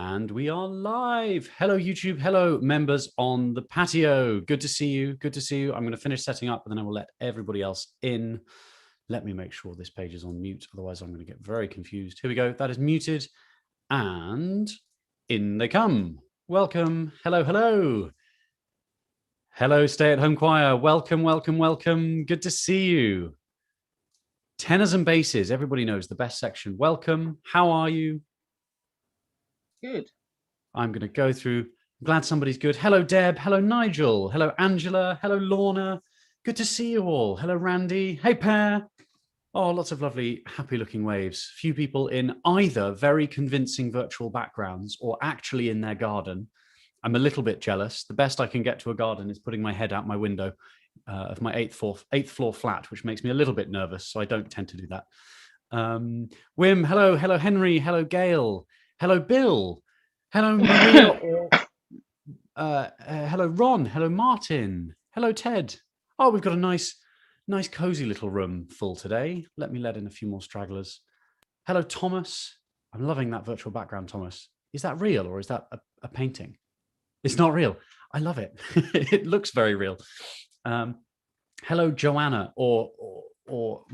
And we are live. Hello, YouTube. Hello, members on the patio. Good to see you. Good to see you. I'm going to finish setting up and then I will let everybody else in. Let me make sure this page is on mute. Otherwise, I'm going to get very confused. Here we go. That is muted. And in they come. Welcome. Hello, hello. Hello, stay-at-home choir. Welcome, welcome, welcome. Good to see you. Tenors and basses. Everybody knows the best section. Welcome. How are you? Good. I'm going to go through. I'm glad somebody's good. Hello, Deb. Hello, Nigel. Hello, Angela. Hello, Lorna. Good to see you all. Hello, Randy. Hey, Per. Oh, lots of lovely, happy-looking waves. Few people in either very convincing virtual backgrounds or actually in their garden. I'm a little bit jealous. The best I can get to a garden is putting my head out my window of my eighth floor flat, which makes me a little bit nervous, so I don't tend to do that. Wim, hello. Hello, Henry. Hello, Gail. Hello, Bill. Hello, Maria. Hello, Ron. Hello, Martin. Hello, Ted. Oh, we've got a nice, cozy little room full today. Let me let in a few more stragglers. Hello, Thomas. I'm loving that virtual background, Thomas. Is that real or is that a painting? It's not real. I love it. It looks very real. Hello, Joanna, or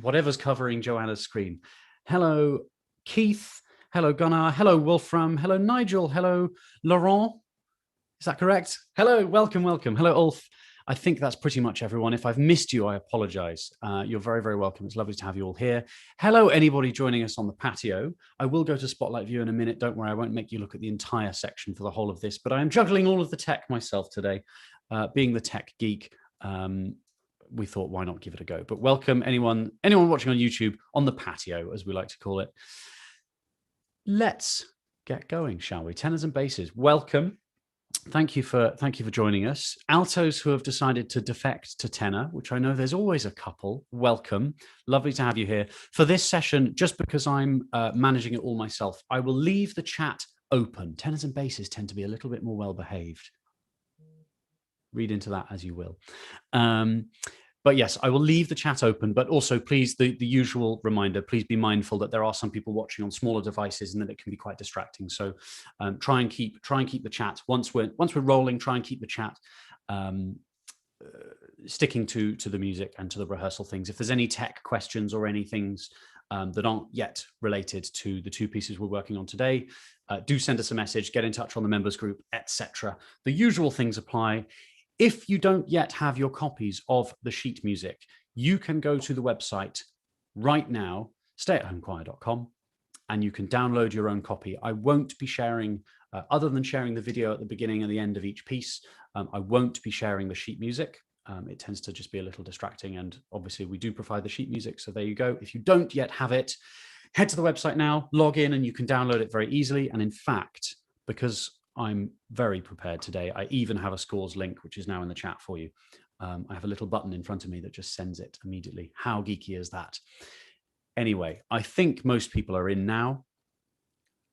whatever's covering Joanna's screen. Hello, Keith. Hello, Gunnar. Hello, Wolfram. Hello, Nigel. Hello, Laurent. Is that correct? Hello, welcome, welcome. Hello, Ulf. I think that's pretty much everyone. If I've missed you, I apologize. You're very, very welcome. It's lovely to have you all here. Hello, anybody joining us on the patio. I will go to Spotlight View in a minute. Don't worry, I won't make you look at the entire section for the whole of this, but I am juggling all of the tech myself today. Being the tech geek, we thought, why not give it a go? But welcome anyone watching on YouTube on the patio, as we like to call it. Let's get going, shall we? Tenors and basses, welcome. Thank you for joining us. Altos who have decided to defect to tenor, which I know there's always a couple. Welcome. Lovely to have you here. For this session, just because I'm managing it all myself, I will leave the chat open. Tenors and basses tend to be a little bit more well-behaved. Read into that as you will. But yes, I will leave the chat open, but also please, the usual reminder, please be mindful that there are some people watching on smaller devices and that it can be quite distracting. So try and keep the chat. Once we're rolling, try and keep the chat sticking to the music and to the rehearsal things. If there's any tech questions or any things that aren't yet related to the two pieces we're working on today, do send us a message, get in touch on the members group, etc. The usual things apply. If you don't yet have your copies of the sheet music, you can go to the website right now, stayathomechoir.com, and you can download your own copy. I won't be sharing, other than sharing the video at the beginning and the end of each piece, I won't be sharing the sheet music. It tends to just be a little distracting, and obviously we do provide the sheet music, so there you go. If you don't yet have it, head to the website now, log in, and you can download it very easily. And in fact, because I'm very prepared today, I even have a scores link, which is now in the chat for you. I have a little button in front of me that just sends it immediately. How geeky is that? Anyway, I think most people are in now.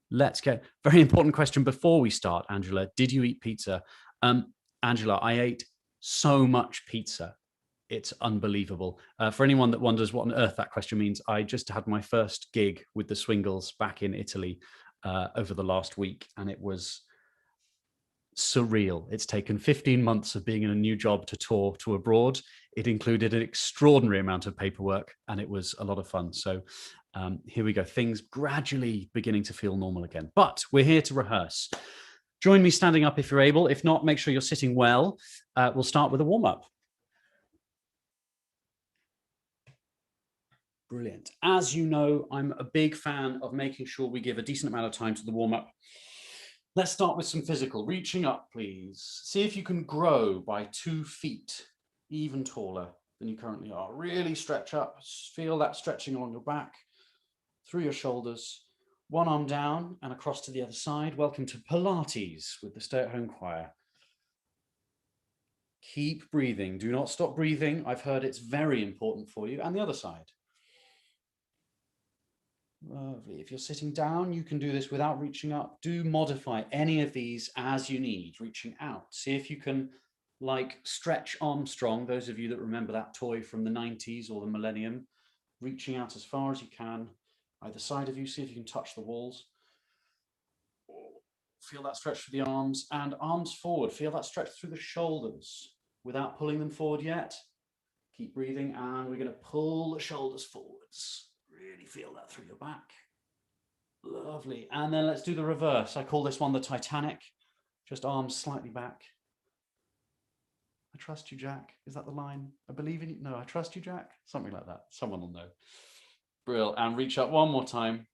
Let's get, very important question before we start, Angela. Did you eat pizza? Angela, I ate so much pizza. It's unbelievable. For anyone that wonders what on earth that question means, I just had my first gig with the Swingles back in Italy over the last week, and it was surreal. It's taken 15 months of being in a new job to tour to abroad. It included an extraordinary amount of paperwork, and it was a lot of fun. So here we go. Things gradually beginning to feel normal again, but we're here to rehearse. Join me standing up if you're able. If not, make sure you're sitting well. We'll start with a warm-up. Brilliant. As you know, I'm a big fan of making sure we give a decent amount of time to the warm-up. Let's start with some physical. Reaching up, please. See if you can grow by 2 feet, even taller than you currently are. Really stretch up. Feel that stretching along your back, through your shoulders. One arm down and across to the other side. Welcome to Pilates with the Stay-at-Home Choir. Keep breathing. Do not stop breathing. I've heard it's very important for you. And the other side. Lovely. If you're sitting down, you can do this without reaching up. Do modify any of these as you need, reaching out. See if you can, like Stretch Armstrong, those of you that remember that toy from the 90s or the millennium, reaching out as far as you can, either side of you. See if you can touch the walls. Feel that stretch through the arms, and arms forward. Feel that stretch through the shoulders without pulling them forward yet. Keep breathing, and we're going to pull the shoulders forwards. Really feel that through your back. Lovely. And then let's do the reverse. I call this one the Titanic. Just arms slightly back. I trust you, Jack. Is that the line? I believe in you. No, I trust you, Jack. Something like that. Someone will know. Brill. And reach up one more time.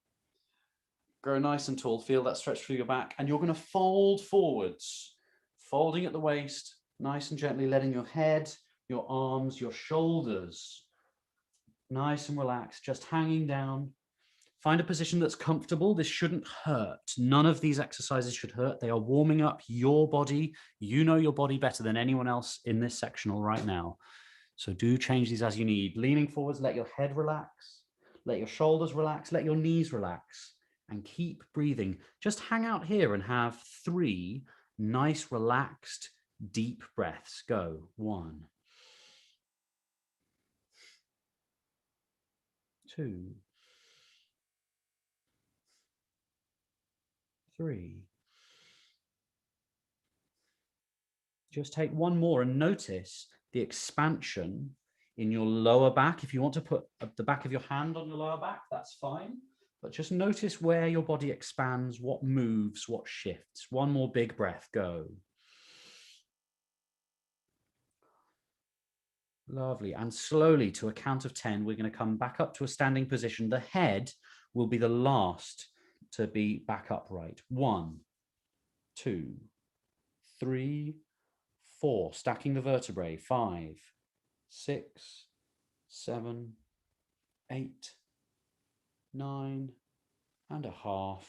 Grow nice and tall. Feel that stretch through your back. And you're going to fold forwards, folding at the waist, nice and gently, letting your head, your arms, your shoulders nice and relaxed, just hanging down. Find a position that's comfortable. This shouldn't hurt. None of these exercises should hurt. They are warming up your body. You know your body better than anyone else in this sectional right now. So do change these as you need. Leaning forwards, let your head relax. Let your shoulders relax. Let your knees relax. And keep breathing. Just hang out here and have 3 nice, relaxed, deep breaths. Go. 1, 2, 3. Just take one more and notice the expansion in your lower back. If you want to put the back of your hand on your lower back, that's fine. But just notice where your body expands, what moves, what shifts. One more big breath. Go. Lovely. And slowly, to a count of 10, we're going to come back up to a standing position. The head will be the last to be back upright. 1, 2, 3, 4. Stacking the vertebrae. 5, 6, 7, 8, 9 and a half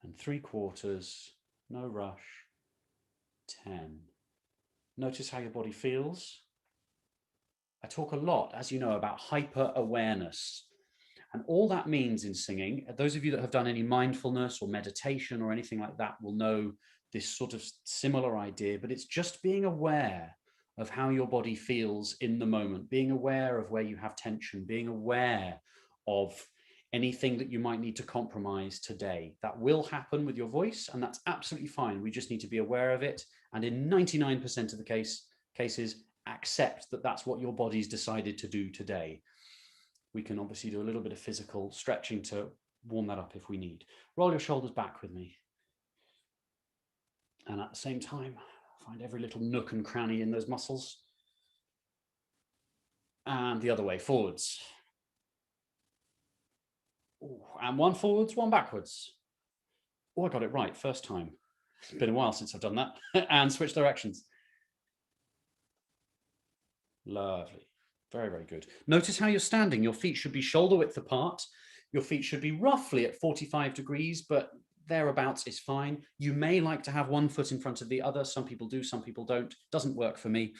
and 3/4. No rush. 10. Notice how your body feels. I talk a lot, as you know, about hyper awareness. And all that means in singing, those of you that have done any mindfulness or meditation or anything like that will know this sort of similar idea, but it's just being aware of how your body feels in the moment, being aware of where you have tension, being aware of anything that you might need to compromise today. That will happen with your voice, and that's absolutely fine. We just need to be aware of it. And in 99% of the cases, accept that that's what your body's decided to do today. We can obviously do a little bit of physical stretching to warm that up if we need. Roll your shoulders back with me. And at the same time, find every little nook and cranny in those muscles. And the other way, forwards. Ooh, and 1 forwards, 1 backwards. Oh, I got it right first time. It's been a while since I've done that. And switch directions. Lovely. Very, very good. Notice how you're standing. Your feet should be shoulder width apart. Your feet should be roughly at 45 degrees, but thereabouts is fine. You may like to have one foot in front of the other. Some people do, some people don't. Doesn't work for me.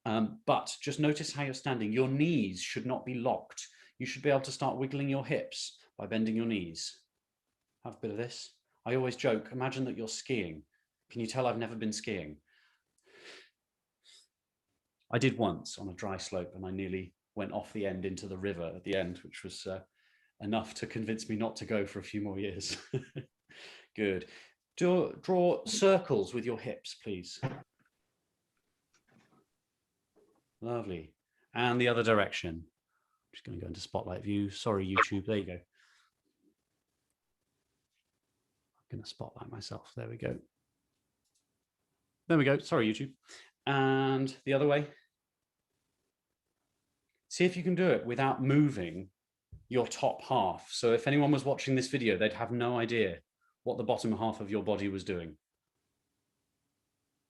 But just notice how you're standing. Your knees should not be locked. You should be able to start wiggling your hips by bending your knees. Have a bit of this. I always joke, imagine that you're skiing. Can you tell I've never been skiing? I did once on a dry slope, and I nearly went off the end into the river at the end, which was enough to convince me not to go for a few more years. Good. Draw circles with your hips, please. Lovely. And the other direction. I'm just going to go into spotlight view. Sorry, YouTube. There you go. I'm going to spotlight myself. There we go. There we go. Sorry, YouTube. And the other way. See if you can do it without moving your top half. So if anyone was watching this video, they'd have no idea what the bottom half of your body was doing.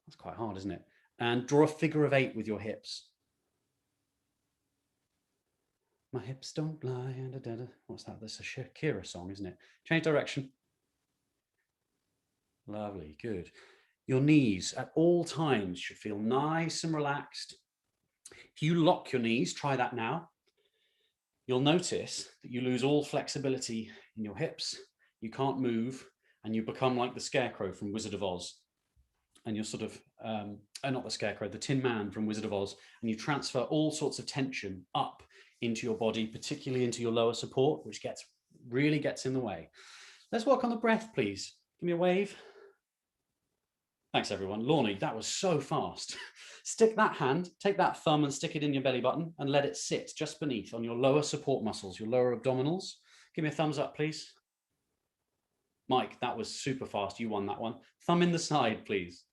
That's quite hard, isn't it? And draw a figure of 8 with your hips. My hips don't lie. What's that? That's a Shakira song, isn't it? Change direction. Lovely, good. Your knees at all times should feel nice and relaxed. If you lock your knees, try that now. You'll notice that you lose all flexibility in your hips. You can't move, and you become like the Scarecrow from Wizard of Oz. And you're sort of, not the Scarecrow, the Tin Man from Wizard of Oz. And you transfer all sorts of tension up into your body, particularly into your lower support, which really gets in the way. Let's work on the breath, please. Give me a wave. Thanks, everyone. Lorne, that was so fast. Stick that hand, take that thumb and stick it in your belly button and let it sit just beneath on your lower support muscles, your lower abdominals. Give me a thumbs up, please. Mike, that was super fast. You won that one. Thumb in the side, please.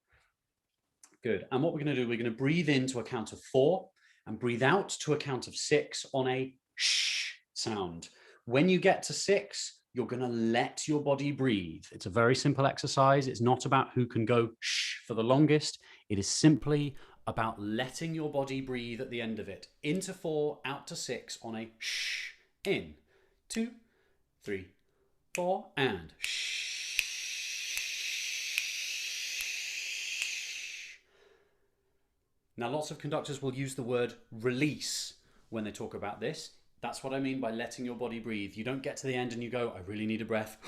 Good. And what we're going to do, we're going to breathe in to a count of 4 and breathe out to a count of 6 on a shh sound. When you get to 6, you're going to let your body breathe. It's a very simple exercise. It's not about who can go shh for the longest. It is simply about letting your body breathe at the end of it. Into 4, out to 6 on a shh. In 2, 3, 4, and shh. Now, lots of conductors will use the word release when they talk about this. That's what I mean by letting your body breathe. You don't get to the end and you go, I really need a breath,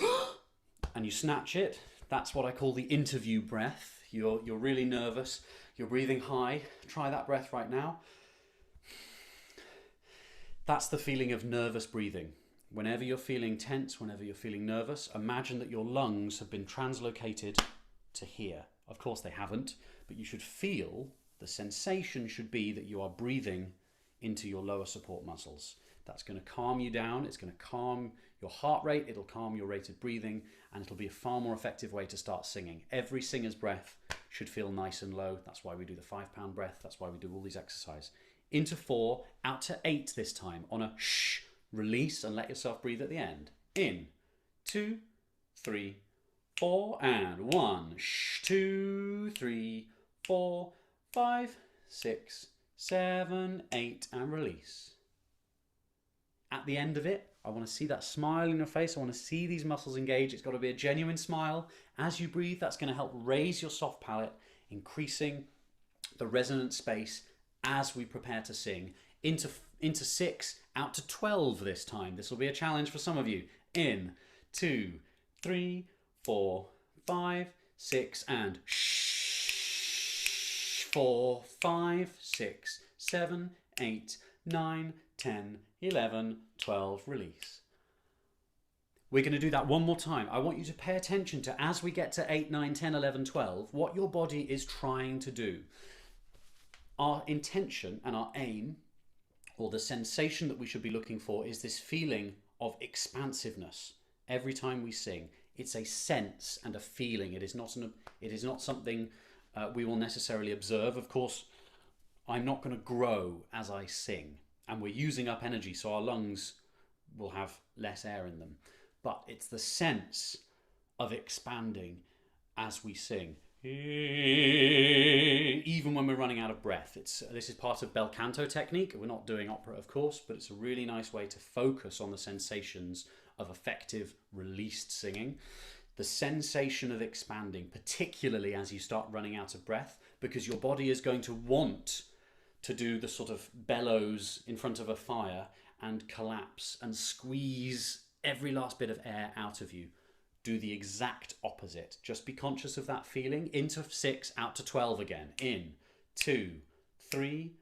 and you snatch it. That's what I call the interview breath. You're really nervous. You're breathing high. Try that breath right now. That's the feeling of nervous breathing. Whenever you're feeling tense, whenever you're feeling nervous, imagine that your lungs have been translocated to here. Of course they haven't, but you should feel, the sensation should be that you are breathing into your lower support muscles. That's going to calm you down. It's going to calm your heart rate. It'll calm your rate of breathing, and it'll be a far more effective way to start singing. Every singer's breath should feel nice and low. That's why we do the 5-pound breath. That's why we do all these exercises. Into 4, out to 8 this time on a shh. Release and let yourself breathe at the end. In 2, 3, 4, and 1. Shh. 2, 3, 4, 5, 6, 7, 8, and release. At the end of it, I want to see that smile in your face. I want to see these muscles engage. It's got to be a genuine smile. As you breathe, that's going to help raise your soft palate, increasing the resonant space as we prepare to sing. Into 6, out to 12 this time. This will be a challenge for some of you. In 2, 3, 4, 5, 6, and shh. 4, 5, 6, 7, 8, 9, 10, 11, 12, release. We're going to do that one more time. I want you to pay attention to, as we get to 8, 9, 10, 11, 12, what your body is trying to do. Our intention and our aim, or the sensation that we should be looking for, is this feeling of expansiveness. Every time we sing, it's a sense and a feeling. It is not something we will necessarily observe. Of course, I'm not going to grow as I sing, and we're using up energy, so our lungs will have less air in them. But it's the sense of expanding as we sing. Even when we're running out of breath. This is part of bel canto technique. We're not doing opera, of course, but it's a really nice way to focus on the sensations of effective released singing. The sensation of expanding, particularly as you start running out of breath, because your body is going to want to do the sort of bellows in front of a fire and collapse and squeeze every last bit of air out of you. Do the exact opposite. Just be conscious of that feeling. Into 6, out to 12 again. In 2, 3,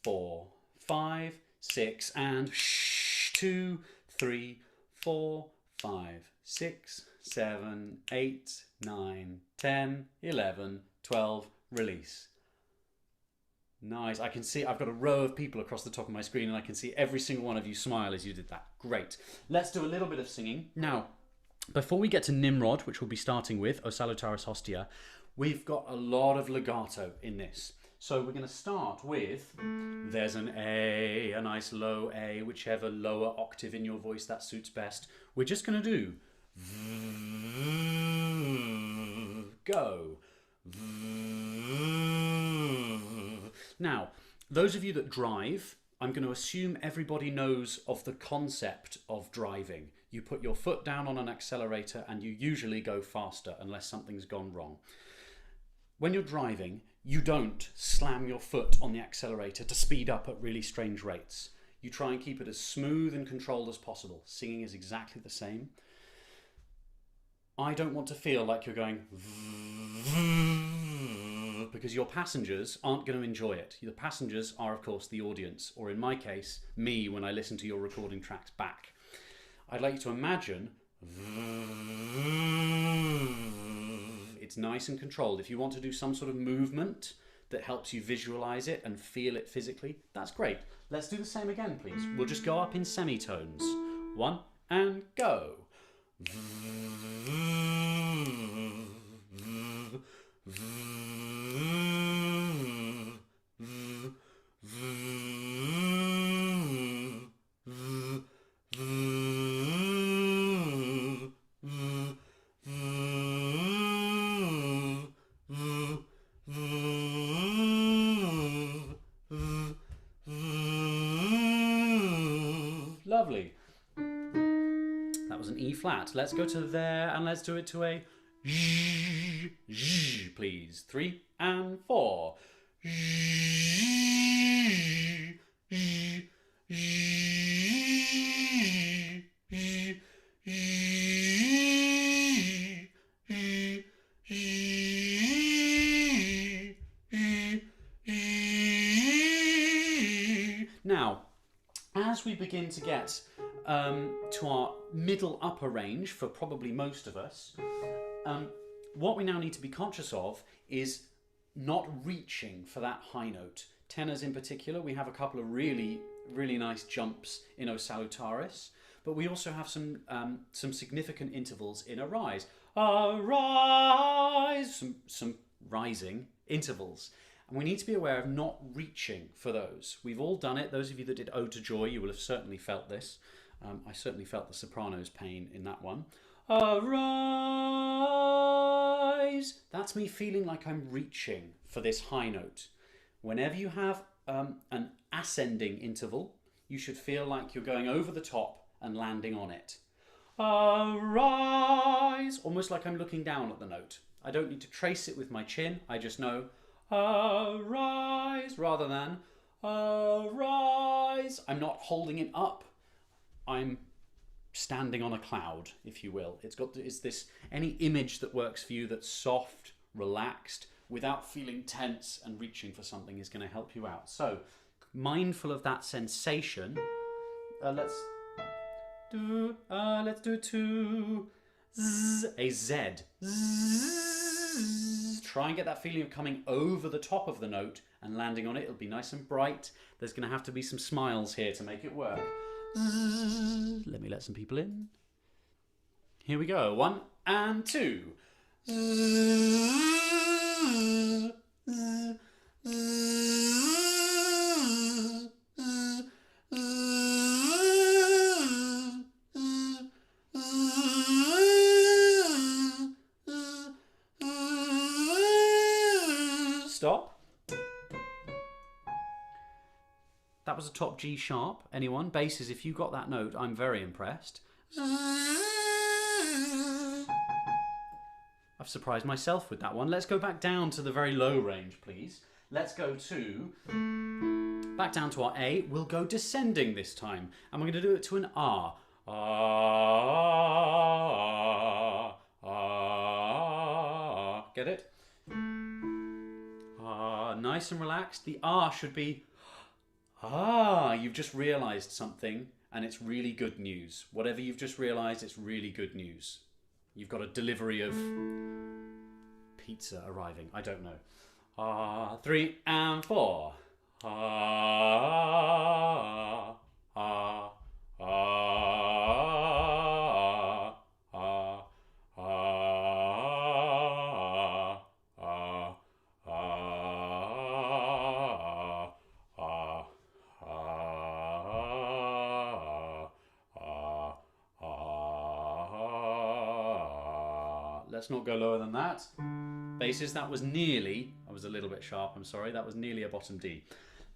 4, 5, 6, and shh. 2, 3, 4, 5, 6, 7, 8, 9, 10, 11, 12, release. Nice. I can see I've got a row of people across the top of my screen, and I can see every single one of you smile as you did that. Great. Let's do a little bit of singing. Now, before we get to Nimrod, which we'll be starting with, O Salutaris Hostia, we've got a lot of legato in this. So we're going to start with, there's an A, a nice low A, whichever lower octave in your voice that suits best. We're just going to do go. Now, those of you that drive, I'm going to assume everybody knows of the concept of driving. You put your foot down on an accelerator and you usually go faster unless something's gone wrong. When you're driving, you don't slam your foot on the accelerator to speed up at really strange rates. You try and keep it as smooth and controlled as possible. Singing is exactly the same. I don't want to feel like you're going because your passengers aren't going to enjoy it. The passengers are, of course, the audience, or in my case, me when I listen to your recording tracks back. I'd like you to imagine It's nice and controlled. If you want to do some sort of movement that helps you visualize it and feel it physically, that's great. Let's do the same again, please. We'll just go up in semitones. 1 and go. Lovely. That was an E flat. Let's go to there and let's do it to a Z, please. 3 and 4. Now, as we begin to get to our middle upper range for probably most of us, what we now need to be conscious of is not reaching for that high note. Tenors in particular, we have a couple of really nice jumps in O Salutaris, but we also have some significant intervals in a rise. Arise, some rising intervals. And we need to be aware of not reaching for those. We've all done it. Those of you that did Ode to Joy, you will have certainly felt this. I certainly felt the soprano's pain in that one. Arise. That's me feeling like I'm reaching for this high note. Whenever you have an ascending interval, you should feel like you're going over the top and landing on it. Arise. Almost like I'm looking down at the note. I don't need to trace it with my chin. I just know arise rather than arise. I'm not holding it up. I'm standing on a cloud, if you will. It's this any image that works for you that's soft, relaxed, without feeling tense and reaching for something is going to help you out. So, mindful of that sensation. Let's do it to a Z. Try and get that feeling of coming over the top of the note and landing on it. It'll be nice and bright. There's going to have to be some smiles here to make it work. Let me let some people in. Here we go. 1 and 2. Stop. That was a top G sharp. Anyone? Basses, if you got that note, I'm very impressed. I've surprised myself with that one. Let's go back down to the very low range, please. Let's go back down to our A. We'll go descending this time. And we're going to do it to an R. Ah, ah, get it? Nice and relaxed. The R should be you've just realised something and it's really good news. Whatever you've just realised, it's really good news. You've got a delivery of pizza arriving. I don't know. 3 and 4. Let's not go lower than that. Basses, that was nearly, I was a little bit sharp, I'm sorry, that was nearly a bottom D.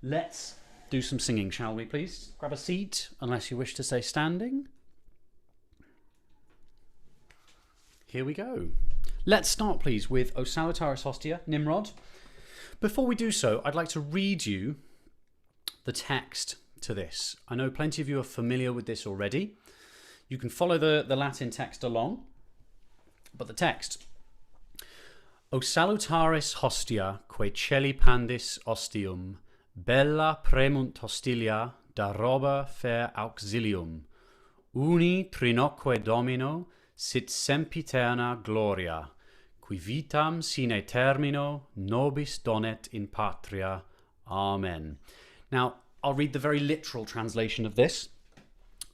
Let's do some singing, shall we please? Grab a seat, unless you wish to stay standing. Here we go. Let's start please with O Salutaris Hostia, Nimrod. Before we do so, I'd like to read you the text to this. I know plenty of you are familiar with this already. You can follow the Latin text along. But the text. O salutaris hostia, quae celi pandis ostium, bella premunt hostilia, da roba fer auxilium, uni trinoque domino, sit sempiterna gloria, qui vitam sine termino nobis donet in patria. Amen. Now, I'll read the very literal translation of this.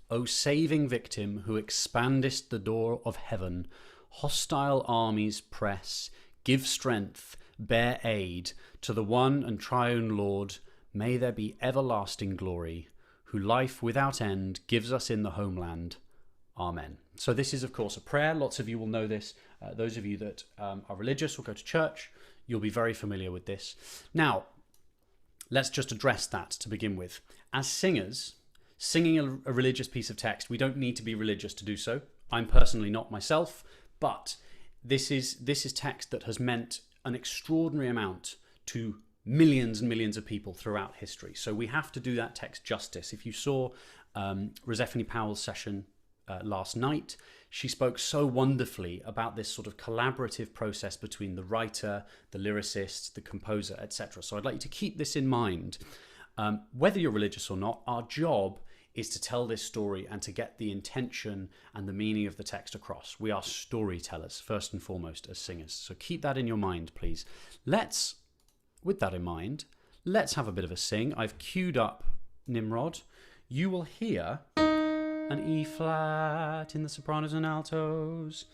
O saving victim, who expandest the door of heaven, hostile armies press, give strength, bear aid to the one and triune Lord. May there be everlasting glory, who life without end gives us in the homeland. Amen. So this is, of course, a prayer. Lots of you will know this. Those of you that are religious or go to church, you'll be very familiar with this. Now, let's just address that to begin with. As singers, singing a religious piece of text, we don't need to be religious to do so. I'm personally not myself, but this is text that has meant an extraordinary amount to millions and millions of people throughout history. So we have to do that text justice. If you saw Rosephany Powell's session last night, she spoke so wonderfully about this sort of collaborative process between the writer, the lyricist, the composer, etc. So I'd like you to keep this in mind. Whether you're religious or not, our job is to tell this story and to get the intention and the meaning of the text across. We are storytellers, first and foremost, as singers. So keep that in your mind, please. With that in mind, let's have a bit of a sing. I've queued up Nimrod. You will hear an E flat in the sopranos and altos.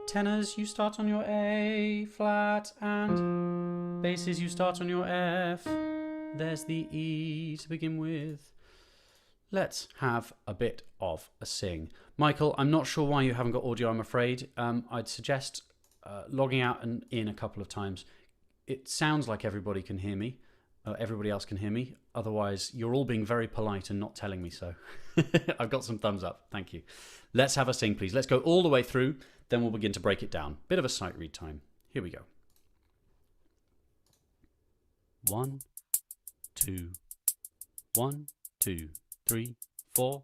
Tenors, you start on your A flat, and basses, you start on your F. There's the E to begin with. Let's have a bit of a sing. Michael, I'm not sure why you haven't got audio, I'm afraid. I'd suggest logging out and in a couple of times. It sounds like everybody can hear me. Everybody else can hear me. Otherwise, you're all being very polite and not telling me so. I've got some thumbs up. Thank you. Let's have a sing, please. Let's go all the way through. Then we'll begin to break it down. Bit of a sight read time. Here we go. 1, 2, 1, 2, 3, 4.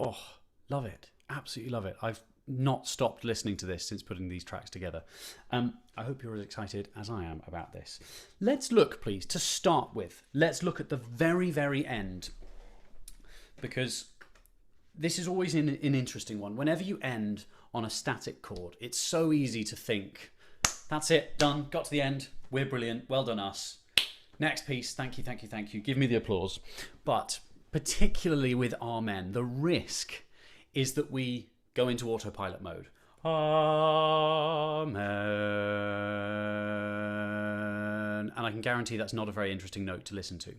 Oh, love it. Absolutely love it. I've not stopped listening to this since putting these tracks together. I hope you're as excited as I am about this. Let's look, please, to start with. Let's look at the very, very end, because this is always an interesting one. Whenever you end on a static chord, it's so easy to think, that's it, done, got to the end, we're brilliant, well done us. Next piece, thank you, thank you, thank you, give me the applause. But particularly with Amen, the risk is that we go into autopilot mode. Amen. And I can guarantee that's not a very interesting note to listen to.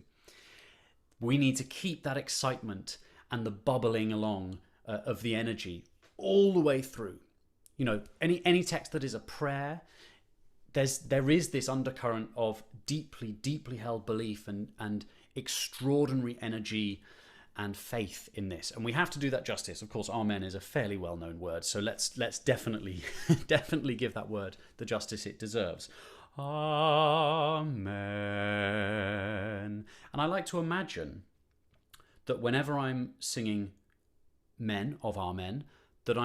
We need to keep that excitement and the bubbling along of the energy all the way through. You know, any text that is a prayer, there is this undercurrent of deeply, deeply held belief and extraordinary energy and faith in this, and we have to do that justice. Of course, Amen is a fairly well-known word, so let's definitely definitely give that word the justice it deserves. Amen. And I like to imagine that whenever I'm singing Men of Amen, that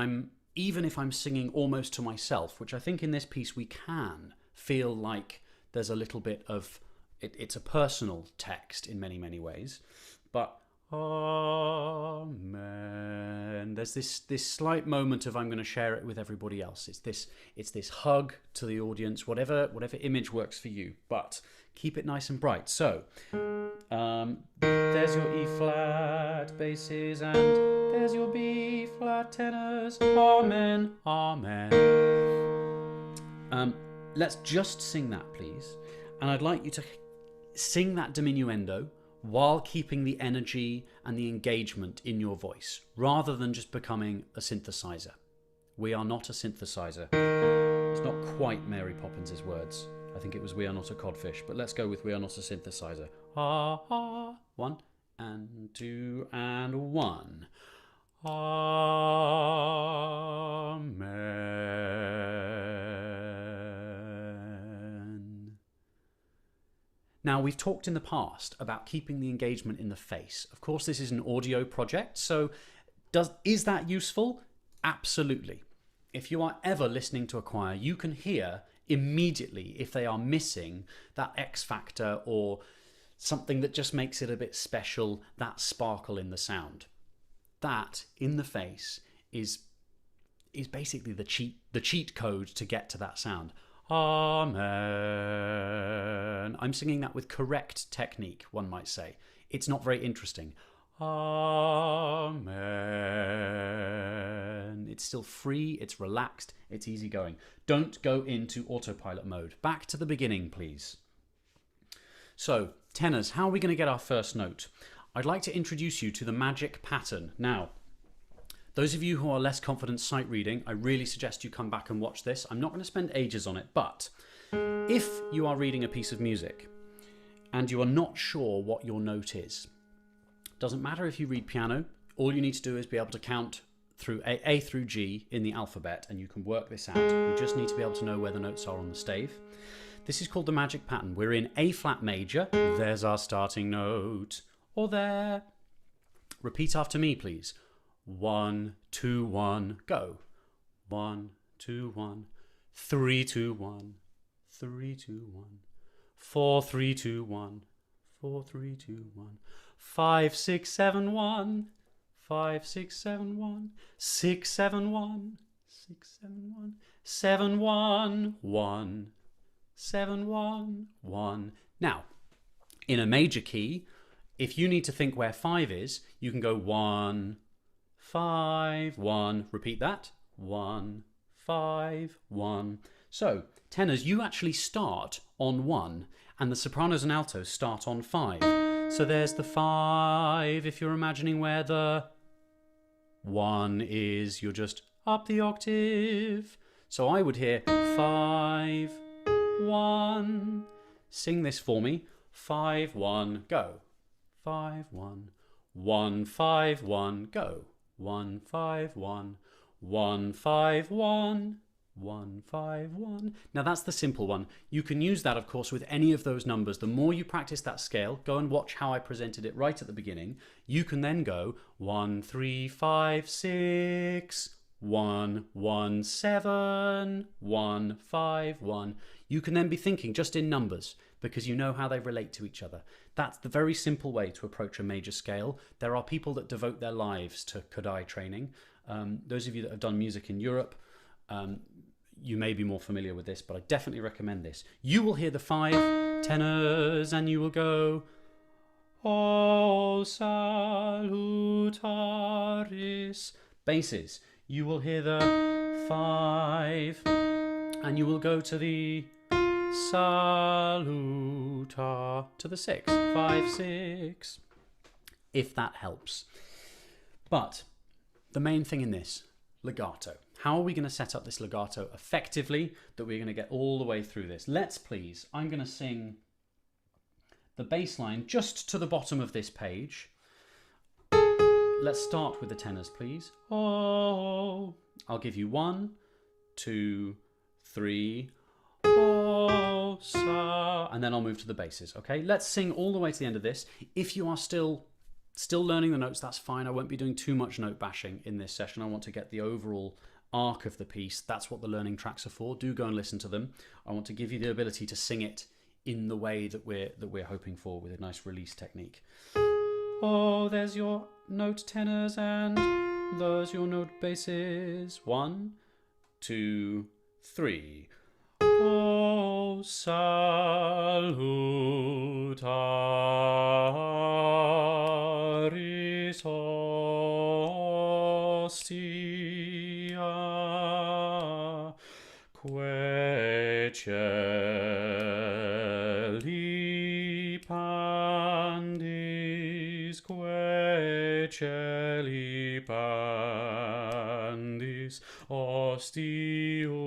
even if I'm singing almost to myself, which I think in this piece we can feel like there's a little bit of it's a personal text in many, many ways, but Amen. There's this slight moment of I'm going to share it with everybody else. It's this hug to the audience, whatever image works for you, but keep it nice and bright. So there's your E flat basses and there's your B flat tenors. Amen, amen. Let's just sing that, please, and I'd like you to sing that diminuendo while keeping the energy and the engagement in your voice, rather than just becoming a synthesizer. We are not a synthesizer. It's not quite Mary Poppins' words. I think it was we are not a codfish, but let's go with we are not a synthesizer. Ah, ah, 1 and 2 and 1. Amen. Now, we've talked in the past about keeping the engagement in the face. Of course, this is an audio project, so is that useful? Absolutely. If you are ever listening to a choir, you can hear immediately if they are missing that X factor or something that just makes it a bit special, that sparkle in the sound. That, in the face, is basically the cheat code to get to that sound. Amen. I'm singing that with correct technique, one might say. It's not very interesting. Amen. It's still free, it's relaxed, it's easygoing. Don't go into autopilot mode. Back to the beginning, please. So, tenors, how are we going to get our first note? I'd like to introduce you to the magic pattern. Now, those of you who are less confident sight reading, I really suggest you come back and watch this. I'm not going to spend ages on it, but if you are reading a piece of music and you are not sure what your note is, doesn't matter if you read piano, all you need to do is be able to count through A through G in the alphabet, and you can work this out. You just need to be able to know where the notes are on the stave. This is called the magic pattern. We're in A flat major. There's our starting note. Or there. Repeat after me, please. 1, 2, 1, go. 1, 2, 1, 3, 2, 1, 3, 2, 1, 4, 3, 2, 1, 4, 3, 2, 1, 5, 6, 7, 1, 5, 6, 7, 1, 6, 7, 1, 6, 7, 1, 7, 1, 1, 7, 1, 1. Now, in a major key, if you need to think where 5 is, you can go 1, 5, 1. Repeat that. 1, 5, 1. So, tenors, you actually start on 1, and the sopranos and altos start on 5. So there's the 5. If you're imagining where the 1 is, you're just up the octave. So I would hear 5, 1. Sing this for me. 5, 1, go. 5, 1. 1, 5, 1, go. 1, 5, 1. 1, 5, 1. 1, 5, 1. Now that's the simple one. You can use that, of course, with any of those numbers. The more you practice that scale, go and watch how I presented it right at the beginning. You can then go 1, 3, 5, 6, 1, 1, 7, 1, 5, 1. You can then be thinking just in numbers because you know how they relate to each other. That's the very simple way to approach a major scale. There are people that devote their lives to Kodai training. Those of you that have done music in Europe, you may be more familiar with this, but I definitely recommend this. You will hear the 5 tenors and you will go O salutaris. Basses, you will hear the 5 and you will go to the saluta to the 6. 5, 6, if that helps. But the main thing in this, legato. How are we going to set up this legato effectively that we're going to get all the way through this? Let's please, I'm going to sing the bass line just to the bottom of this page. Let's start with the tenors, please. Oh, I'll give you 1, 2, 3, oh, sa, and then I'll move to the basses, okay? Let's sing all the way to the end of this. If you are still learning the notes, that's fine. I won't be doing too much note bashing in this session. I want to get the overall arc of the piece. That's what the learning tracks are for. Do go and listen to them. I want to give you the ability to sing it in the way that we're hoping for, with a nice release technique. Oh, there's your note tenors and there's your note basses. 1, 2, 3. Oh, salutaris hostia, quae celi pandis, quae celi pandis, ostium.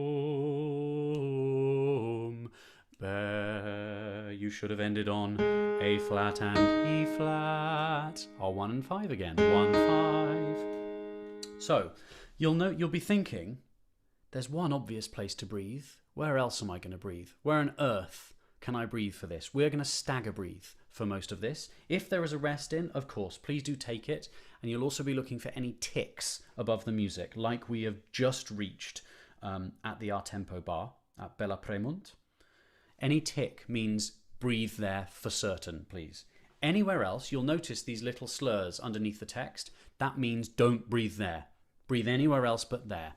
You should have ended on A flat and E flat. Are 1 and 5 again. 1, 5. So you'll be thinking, there's one obvious place to breathe. Where else am I going to breathe? Where on earth can I breathe for this? We're going to stagger breathe for most of this. If there is a rest in, of course, please do take it. And you'll also be looking for any ticks above the music, like we have just reached at the Artempo bar at Bella Premunt. Any tick means breathe there for certain, please. Anywhere else, you'll notice these little slurs underneath the text. That means don't breathe there. Breathe anywhere else but there.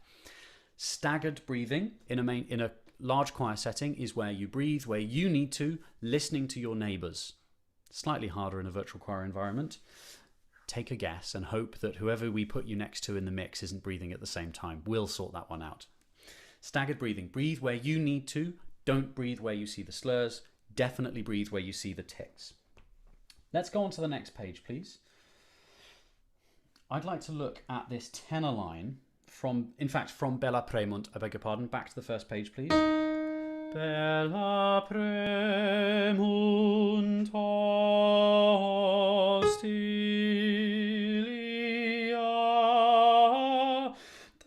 Staggered breathing in a large choir setting is where you breathe where you need to, listening to your neighbours. Slightly harder in a virtual choir environment. Take a guess and hope that whoever we put you next to in the mix isn't breathing at the same time. We'll sort that one out. Staggered breathing. Breathe where you need to. Don't breathe where you see the slurs. Definitely breathe where you see the ticks. Let's go on to the next page, please. I'd like to look at this tenor line from Bella Premunt, I beg your pardon. Back to the first page, please. Bella Premunt hostilia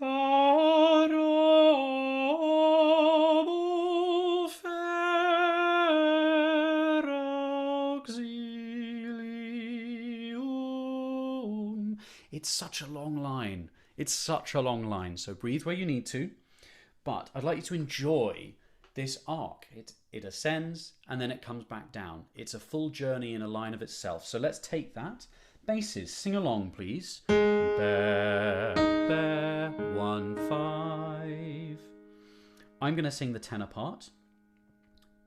darobu fer auxilium. It's such a long line. It's such a long line. So breathe where you need to. But I'd like you to enjoy this arc. It ascends and then it comes back down. It's a full journey in a line of itself. So let's take that. Basses, sing along, please. Bear, bear, 1, 5. I'm going to sing the tenor part.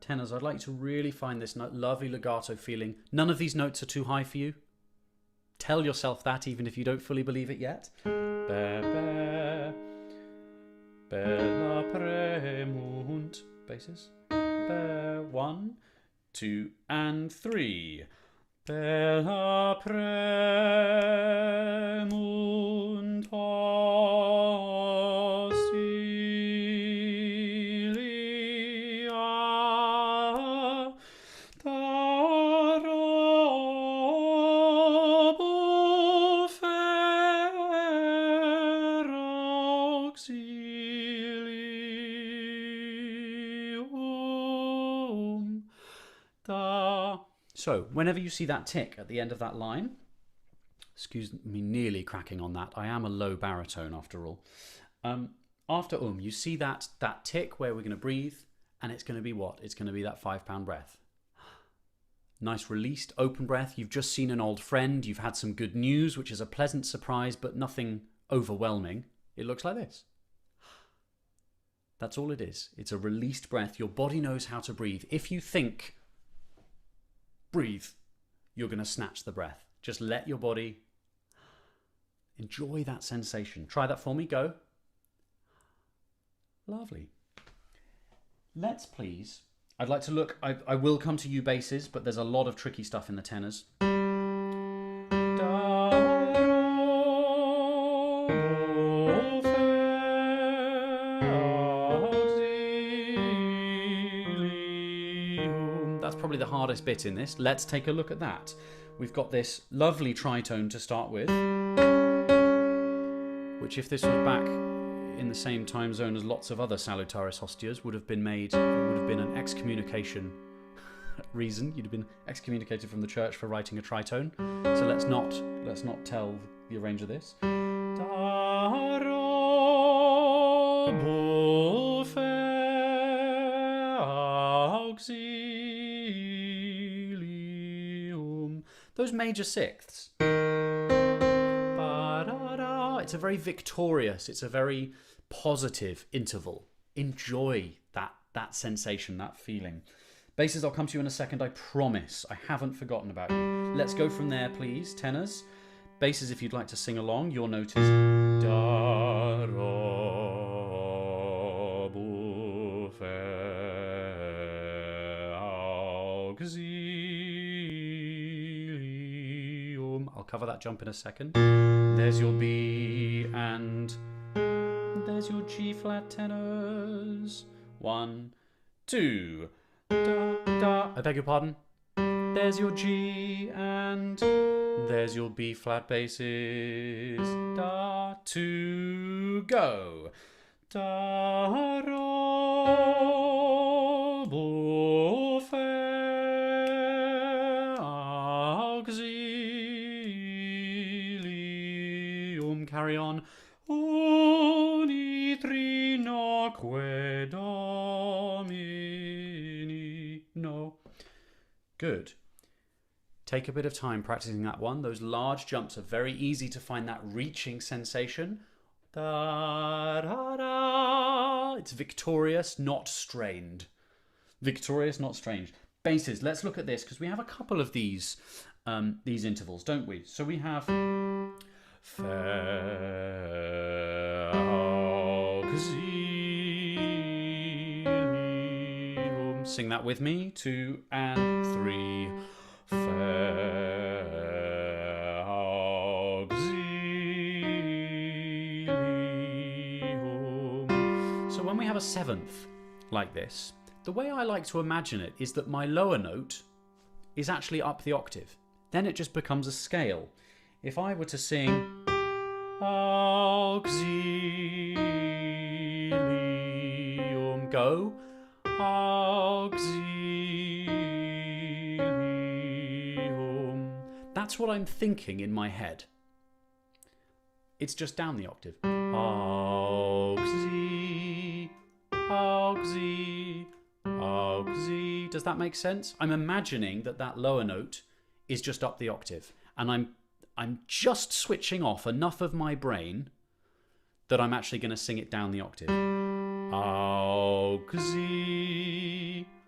Tenors, I'd like you to really find this lovely legato feeling. None of these notes are too high for you. Tell yourself that even if you don't fully believe it yet. Bear, bear, Bella Premunt. Basses. Bear, 1, 2, and 3. Bella Premunt hostilia darobu fer auxilium. da. So whenever you see that tick at the end of that line, excuse me nearly cracking on that, I am a low baritone after all. After you see that tick where we're going to breathe, and it's going to be what? It's going to be that 5-pound breath. Nice released open breath. You've just seen an old friend. You've had some good news, which is a pleasant surprise, but nothing overwhelming. It looks like this. That's all it is. It's a released breath. Your body knows how to breathe. If you think, breathe, you're going to snatch the breath. Just let your body enjoy that sensation. Try that for me. Go. Lovely. Let's please, I'd like to look, I will come to you basses, but there's a lot of tricky stuff in the tenors. That's probably the hardest bit in this. Let's take a look at that. We've got this lovely tritone to start with, which if this was back in the same time zone as lots of other salutaris hostias would have been an excommunication reason. You'd have been excommunicated from the church for writing a tritone. So let's not tell the arranger this. Those major sixths. It's a very victorious, it's a very positive interval. Enjoy that sensation, that feeling. Basses, I'll come to you in a second, I promise. I haven't forgotten about you. Let's go from there, please, tenors. Basses, if you'd like to sing along, your note is da, ra, bu, fe, auxilium. I'll cover that jump in a second. There's your B and there's your G flat tenors. 1, 2, da, da. I beg your pardon. There's your G and there's your B flat basses. Da, 2, go. Da, ra, bu, fe, auxilium. Carry on. Uni trinaque domini. No. Good. Take a bit of time practicing that one. Those large jumps are very easy to find that reaching sensation. Da, da, da. It's victorious, not strained. Victorious, not strange. Basses, let's look at this because we have a couple of these intervals, don't we? So we have fe, auxilium. Sing that with me. 2 and 3. Fe, auxilium. So when we have a seventh like this, the way I like to imagine it is that my lower note is actually up the octave. Then it just becomes a scale. If I were to sing auxilium, go, auxilium. That's what I'm thinking in my head. It's just down the octave. Auxi, auxi, auxi. Does that make sense? I'm imagining that lower note is just up the octave, and I'm just switching off enough of my brain that I'm actually going to sing it down the octave. Auxi.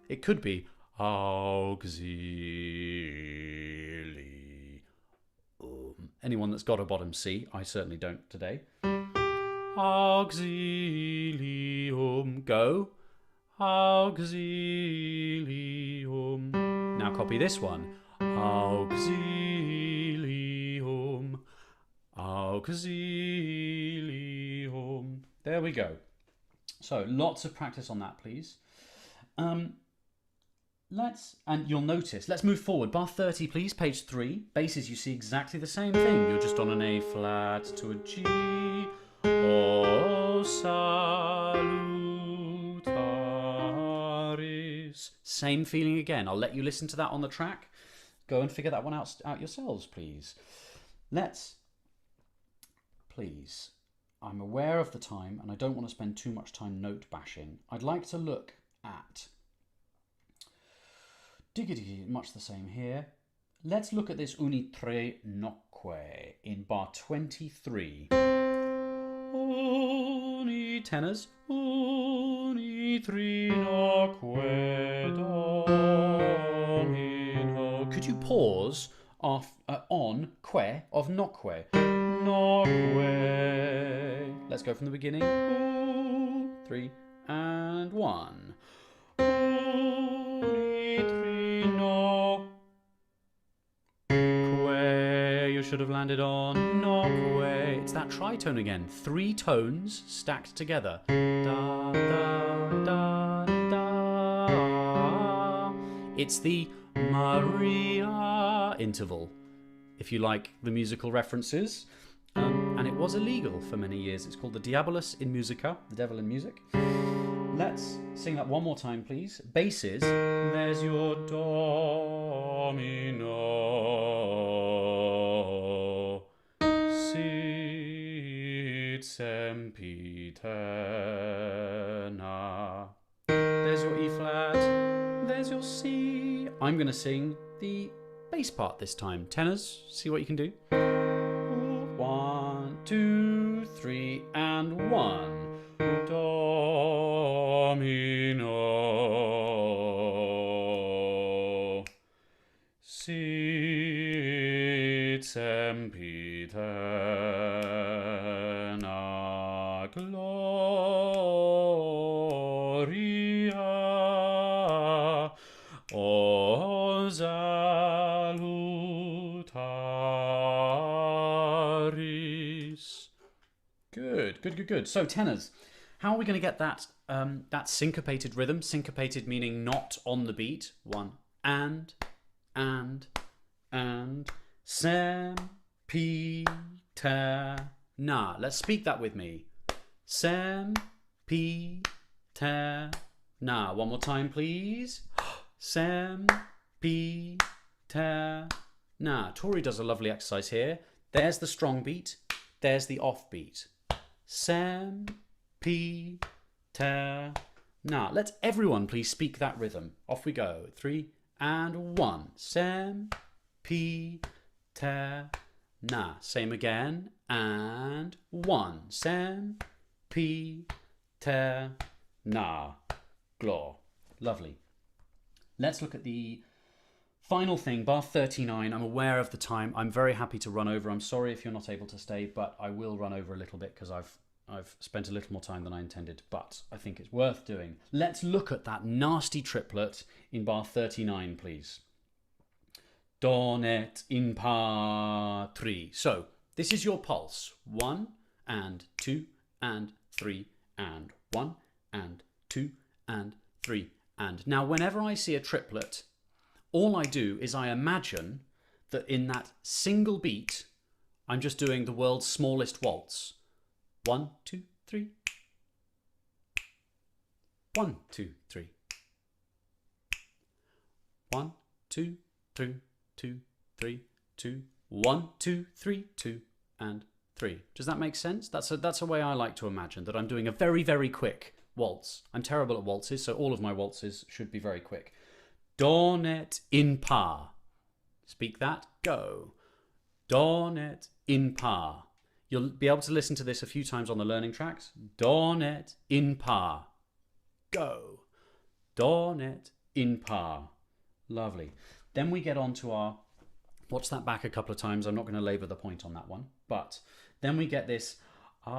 It could be auxili. Anyone that's got a bottom C, I certainly don't today. Auxilium, go. Auxilium. Now copy this one. Auxilium, auxilium. There we go. So lots of practice on that, please. And you'll notice, let's move forward. Bar 30, please, page 3. Basses, you see exactly the same thing. You're just on an A flat to a G. O salutaris. goes. Same feeling again. I'll let you listen to that on the track. Go and figure that one out yourselves, please. Please, I'm aware of the time and I don't want to spend too much time note bashing. I'd like to look at, much the same here. Let's look at this uni tre nocque in bar 23. Uni tenors, uni tre nocque domino. Could you pause on que of nocque? Nocque. Let's go from the beginning. 3 and 1. Uni tre nocque. You should have landed on nocque. It's that tritone again. 3 tones stacked together. Da, da, da, da. It's the Maria interval, if you like the musical references. And it was illegal for many years. It's called the Diabolus in Musica, the devil in music. Let's sing that one more time, please. Basses. There's your domino. Sit sempiterna. There's your E flat. There's your C. I'm going to sing the bass part this time. Tenors, see what you can do. 1, 2, 3, and 1. Domino. Sit sempiterna gloria o salutaris. Good, good, good, good. So tenors, how are we going to get that that syncopated rhythm? Syncopated meaning not on the beat. 1 and sempiterna. Let's speak that with me. Sempiterna. One more time, please. Sempiterna. Tori does a lovely exercise here. There's the strong beat. There's the off beat. Sempiterna. Let's everyone please speak that rhythm. Off we go. 3 and 1. Sempiterna. Same again. And 1. Sempiterna. Glor. Lovely. Let's look at the final thing, bar 39. I'm aware of the time. I'm very happy to run over. I'm sorry if you're not able to stay, but I will run over a little bit because I've spent a little more time than I intended, but I think it's worth doing. Let's look at that nasty triplet in bar 39, please. Donet in par 3. So this is your pulse. 1 and 2 and 3 and 1 and 2 and 3 and. Now whenever I see a triplet, all I do is I imagine that in that single beat, I'm just doing the world's smallest waltz. 1, 2, 3. 1, 2, 3. 1, 2, 3, 2, 3, 2. 1, 2, 3, 2, and 3. Does that make sense? That's a way I like to imagine that I'm doing a very, very quick waltz. I'm terrible at waltzes, so all of my waltzes should be very quick. Donet in par. Speak that. Go. Donet in par. You'll be able to listen to this a few times on the learning tracks. Donet in par. Go. Donet in par. Lovely. Then we get on to our, watch that back a couple of times. I'm not going to labour the point on that one. But then we get this amen.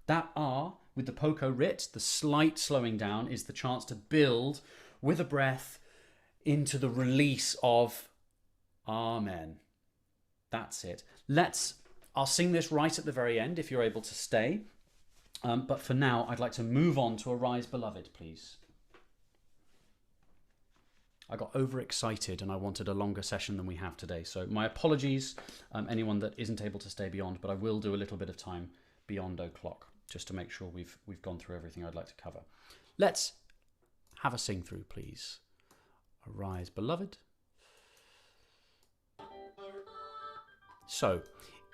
That ah with the poco rit, the slight slowing down, is the chance to build with a breath into the release of amen. That's it. I'll sing this right at the very end if you're able to stay. But for now, I'd like to move on to Arise Beloved, please. I got overexcited and I wanted a longer session than we have today. So my apologies, anyone that isn't able to stay beyond, but I will do a little bit of time beyond o'clock. just to make sure we've gone through everything I'd like to cover. Let's have a sing through, please. Arise, beloved. So,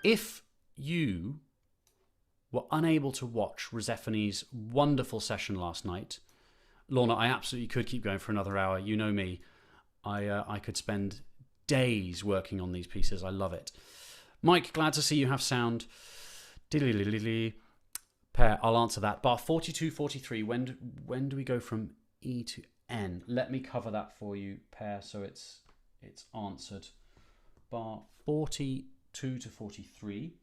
if you were unable to watch Rosephone's wonderful session last night, Lorna, I absolutely could keep going for another hour. You know me. I could spend days working on these pieces. I love it. Mike, glad to see you have sound. Per, I'll answer that. Bar 42, 43. When do we go from E to N? Let me cover that for you, Per, so it's answered. Bar 42 to 43.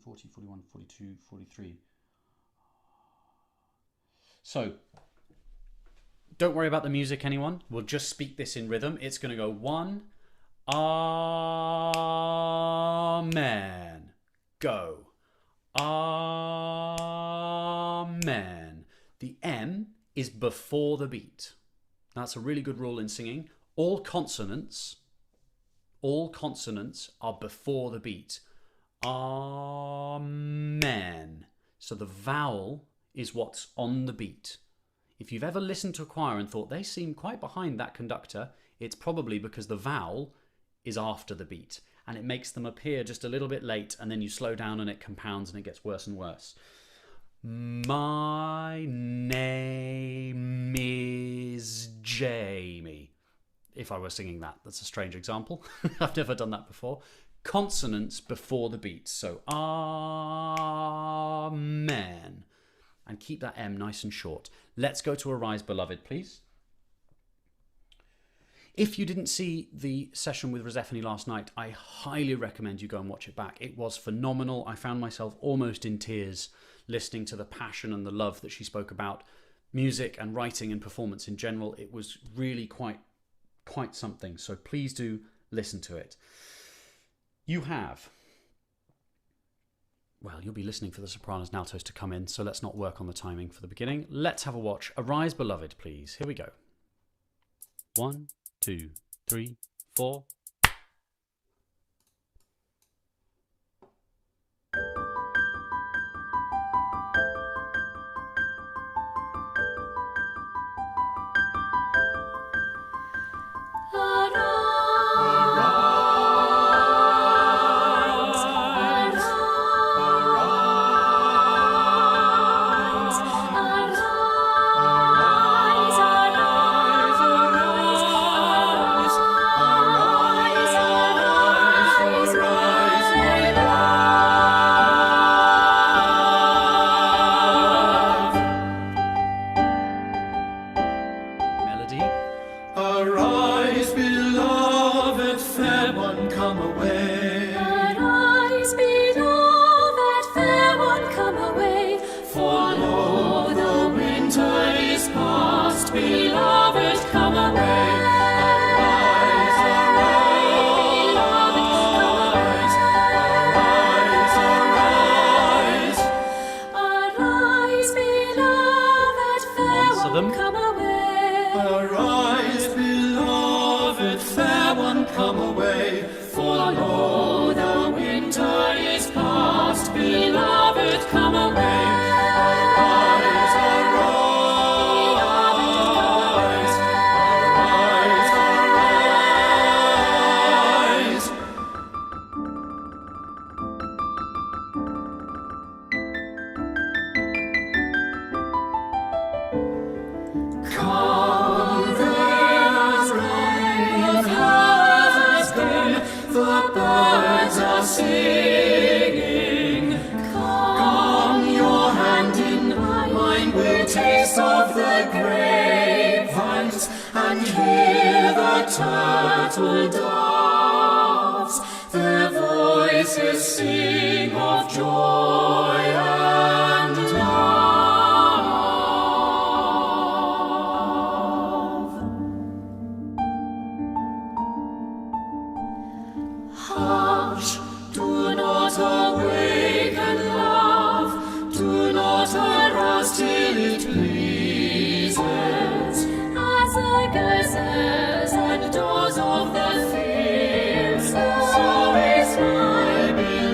40, 41, 42, 43. So, don't worry about the music, anyone. We'll just speak this in rhythm. It's going to go 1, Amen. Go. Amen. The M is before the beat. That's a really good rule in singing. All consonants are before the beat. Amen. So the vowel is what's on the beat. If you've ever listened to a choir and thought they seem quite behind that conductor, it's probably because the vowel is after the beat and it makes them appear just a little bit late, and then you slow down and it compounds and it gets worse and worse. My name is Jamie. If I were singing that, that's a strange example. I've never done that before. Consonants before the beat. So, Amen. And keep that M nice and short. Let's go to Arise, Beloved, please. If you didn't see the session with Rosephone last night, I highly recommend you go and watch it back. It was phenomenal. I found myself almost in tears listening to the passion and the love that she spoke about music and writing and performance in general. It was really quite something. So please do listen to it. You have... Well, you'll be listening for the sopranos and altos to come in, so let's not work on the timing for the beginning. Let's have a watch. Arise, Beloved, please. Here we go. 1, 2, 3, 4. So is my beloved.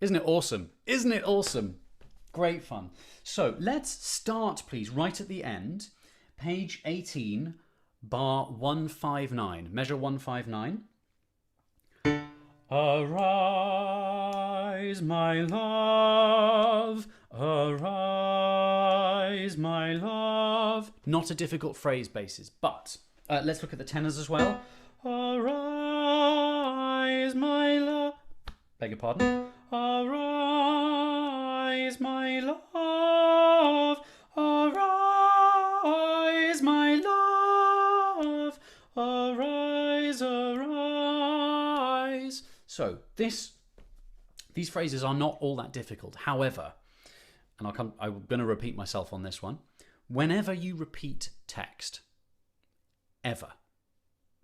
Isn't it awesome? Isn't it awesome? Great fun. So let's start, please, right at the end. Page 18, bar 159. Measure 159. Arise, my love. Arise, my love. Not a difficult phrase basis, but let's look at the tenors as well. Arise, my love. Beg your pardon. Arise, my love. Arise, my love. Arise, arise. So these phrases are not all that difficult. However, and I'm going to repeat myself on this one. Whenever you repeat text, ever,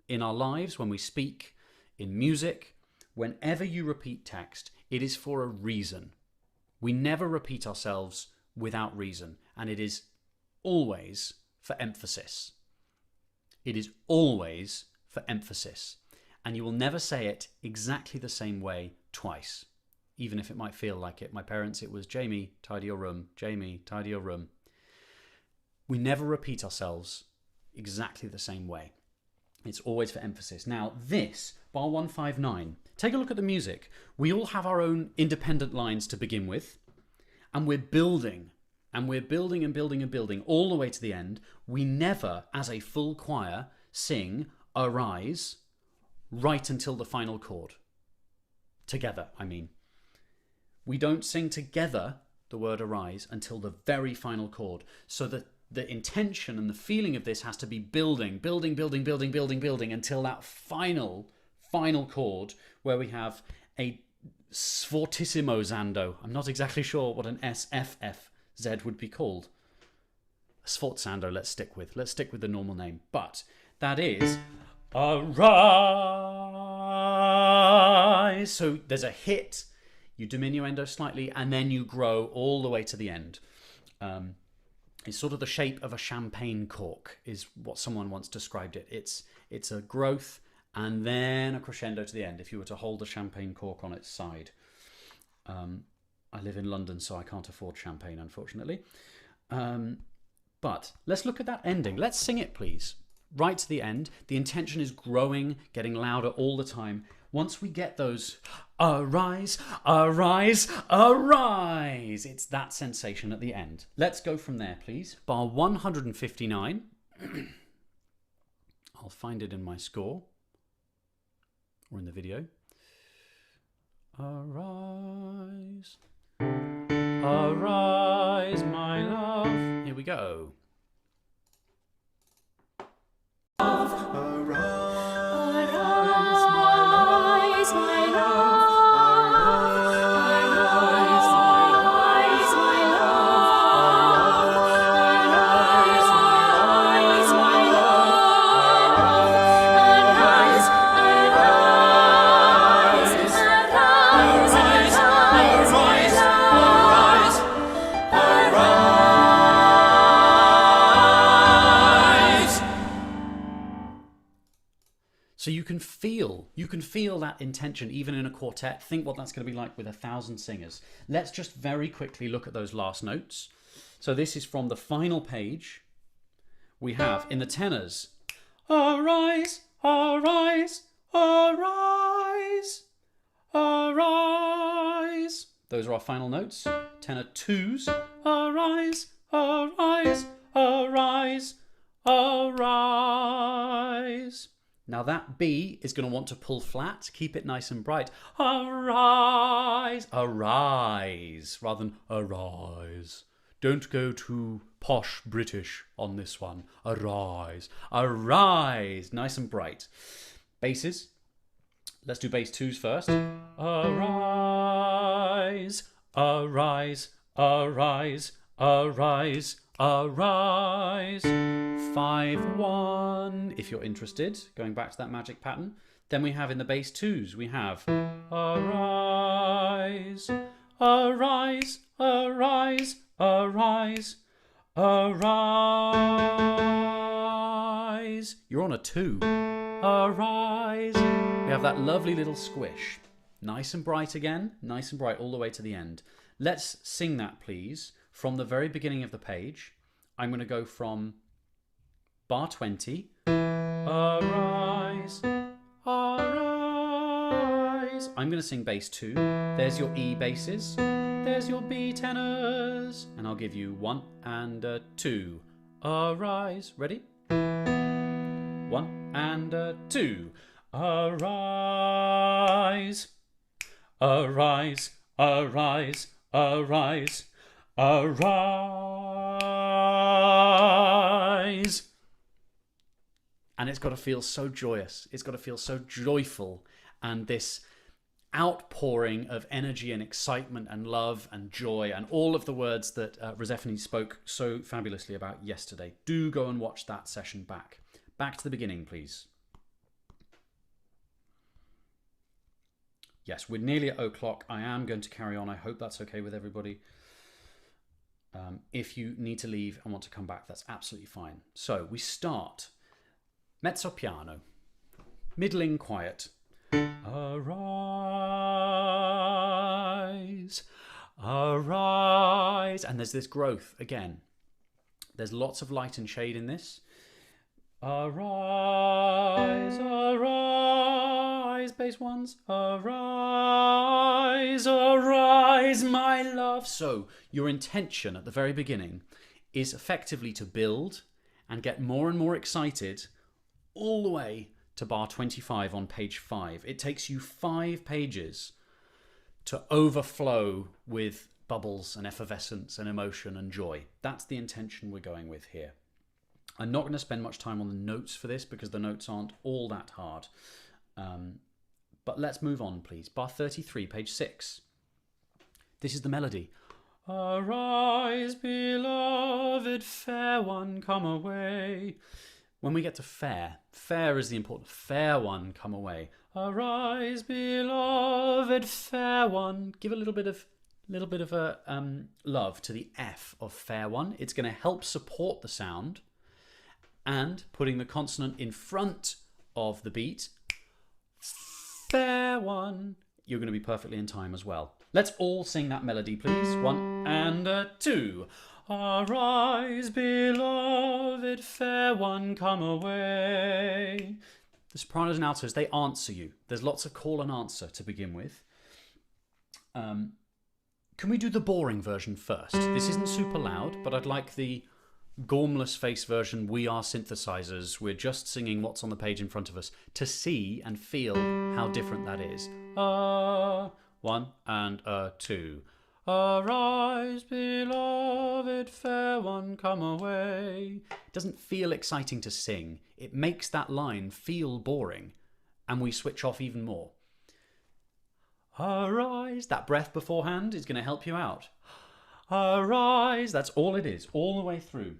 in our lives, when we speak, in music, whenever you repeat text, it is for a reason. We never repeat ourselves without reason, and it is always for emphasis. It is always for emphasis, and you will never say it exactly the same way twice, even if it might feel like it. My parents, it was Jamie, tidy your room, Jamie, tidy your room. We never repeat ourselves exactly the same way. It's always for emphasis. Now this, bar 159, take a look at the music. We all have our own independent lines to begin with, and we're building, and building and building and building all the way to the end. We never, as a full choir, sing arise right until the final chord. Together, I mean. We don't sing together the word arise until the very final chord. So that the intention and the feeling of this has to be building, building, building, building, building, building until that final chord where we have a sfortissimo zando. I'm not exactly sure what an SFFZ would be called. Sforzando, let's stick with the normal name. But that is arise. So there's a hit, you diminuendo slightly, and then you grow all the way to the end. It's sort of the shape of a champagne cork, is what someone once described it. It's a growth and then a crescendo to the end, if you were to hold a champagne cork on its side. I live in London, so I can't afford champagne, unfortunately. But let's look at that ending. Let's sing it, please. Right to the end. The intention is growing, getting louder all the time. Once we get those arise, arise, arise, it's that sensation at the end. Let's go from there, please. Bar 159. I'll find it in my score or in the video. Arise, arise, my love. Here we go. So you can feel that intention even in a quartet. Think what that's going to be like with 1,000 singers. Let's just very quickly look at those last notes. So this is from the final page. We have in the tenors, arise, arise, arise, arise. Those are our final notes. Tenor twos, arise, arise, arise, arise. Now that B is going to want to pull flat, keep it nice and bright. Arise, arise, rather than arise. Don't go too posh British on this one. Arise, arise, nice and bright. Basses, let's do bass twos first. Arise, arise, arise, arise, arise. 5-1, if you're interested, going back to that magic pattern. Then we have in the bass twos, we have arise, arise, arise, arise, arise. You're on a 2. Arise. We have that lovely little squish. Nice and bright again, nice and bright all the way to the end. Let's sing that, please, from the very beginning of the page. I'm going to go from bar 20. Arise, arise. I'm going to sing bass 2. There's your E basses. There's your B tenors. And I'll give you 1 and 2. Arise. Ready? 1 and 2. Arise. Arise, arise, arise, arise. And it's got to feel so joyous. It's got to feel so joyful. And this outpouring of energy and excitement and love and joy and all of the words that Rosephine spoke so fabulously about yesterday. Do go and watch that session back. Back to the beginning, please. Yes, we're nearly at 0:00. I am going to carry on. I hope that's okay with everybody. If you need to leave and want to come back, that's absolutely fine. So we start mezzo piano, middling quiet. Arise, arise. And there's this growth again. There's lots of light and shade in this. Arise, arise, bass ones. Arise, arise, my love. So your intention at the very beginning is effectively to build and get more and more excited all the way to bar 25 on page 5. It takes you 5 pages to overflow with bubbles and effervescence and emotion and joy. That's the intention we're going with here. I'm not going to spend much time on the notes for this because the notes aren't all that hard. But let's move on, please. Bar 33, page 6. This is the melody. Arise, beloved, fair one, come away. When we get to fair, fair is the important. Fair one, come away. Arise, beloved, fair one. Give a little bit of love to the F of fair one. It's going to help support the sound. And putting the consonant in front of the beat, fair one, you're going to be perfectly in time as well. Let's all sing that melody, please. 1 and 2. Arise, beloved, fair one, come away. The sopranos and altos, they answer you. There's lots of call and answer to begin with. Can we do the boring version first? This isn't super loud, but I'd like the gormless face version. We are synthesizers. We're just singing what's on the page in front of us to see and feel how different that is. 1 and 2. Arise, beloved, fair one, come away. It doesn't feel exciting to sing. It makes that line feel boring, and we switch off even more. Arise. That breath beforehand is going to help you out. Arise. That's all it is, all the way through.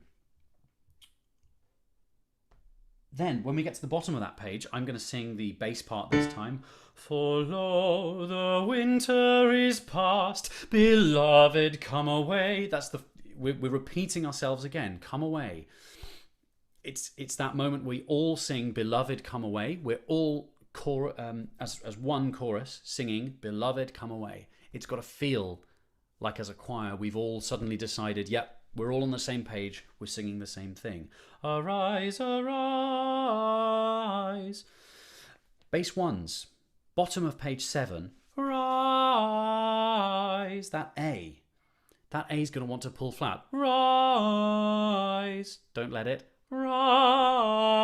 Then, when we get to the bottom of that page, I'm going to sing the bass part this time. For lo, the winter is past, beloved, come away. That's we're repeating ourselves again. Come away. It's that moment we all sing, beloved, come away. We're all as one chorus singing, beloved, come away. It's got to feel like as a choir we've all suddenly decided, yep, we're all on the same page, we're singing the same thing. Arise, arise. Bass ones, bottom of page 7. Rise. That A is going to want to pull flat. Rise. Don't let it. Rise.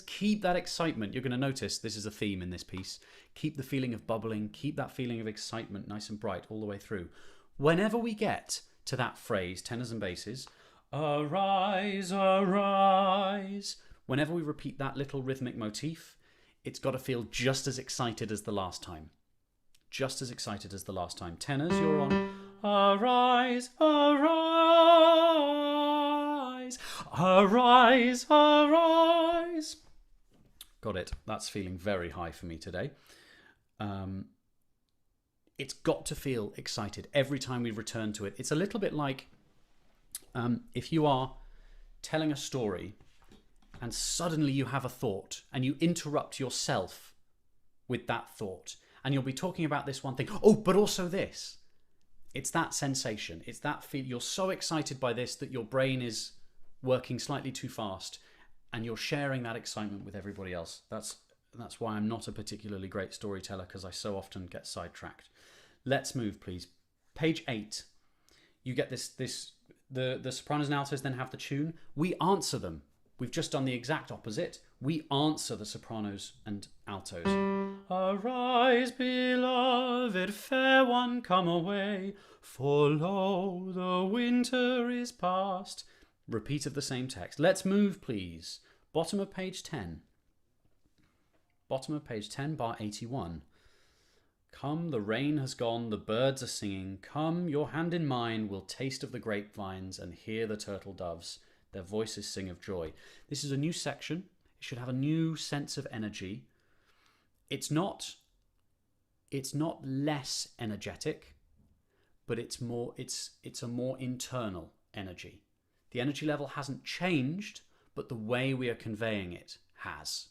Keep that excitement. You're going to notice this is a theme in this piece. Keep the feeling of bubbling, keep that feeling of excitement nice and bright all the way through. Whenever we get to that phrase, tenors and basses, arise, arise, whenever we repeat that little rhythmic motif, it's got to feel just as excited as the last time. Just as excited as the last time. Tenors, you're on. Arise, arise, arise, arise. Got it. That's feeling very high for me today. It's got to feel excited every time we return to it. It's a little bit like if you are telling a story and suddenly you have a thought and you interrupt yourself with that thought and you'll be talking about this one thing. Oh, but also this. It's that sensation. It's that feel. You're so excited by this that your brain is working slightly too fast, and you're sharing that excitement with everybody else. That's why I'm not a particularly great storyteller, because I so often get sidetracked. Let's move, please. Page 8. You get this. The sopranos and altos then have the tune. We answer them. We've just done the exact opposite. We answer the sopranos and altos. Arise, beloved, fair one, come away, for lo, the winter is past. Repeat of the same text. Let's move, please. Bottom of page 10. Bottom of page 10, bar 81. Come, the rain has gone, the birds are singing. Come, your hand in mine, we'll taste of the grapevines and hear the turtle doves. Their voices sing of joy. This is a new section. It should have a new sense of energy. It's not less energetic, but it's a more internal energy. The energy level hasn't changed, but the way we are conveying it has.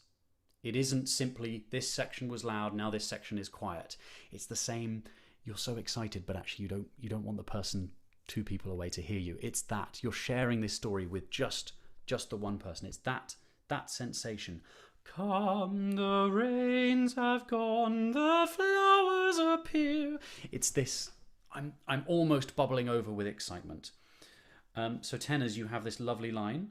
It isn't simply this section was loud, now this section is quiet. It's the same. You're so excited, but actually you don't want the person 2 people away to hear you. It's that you're sharing this story with just the one person. It's that sensation. Come, the rains have gone, the flowers appear. It's this. I'm almost bubbling over with excitement. So tenors, you have this lovely line.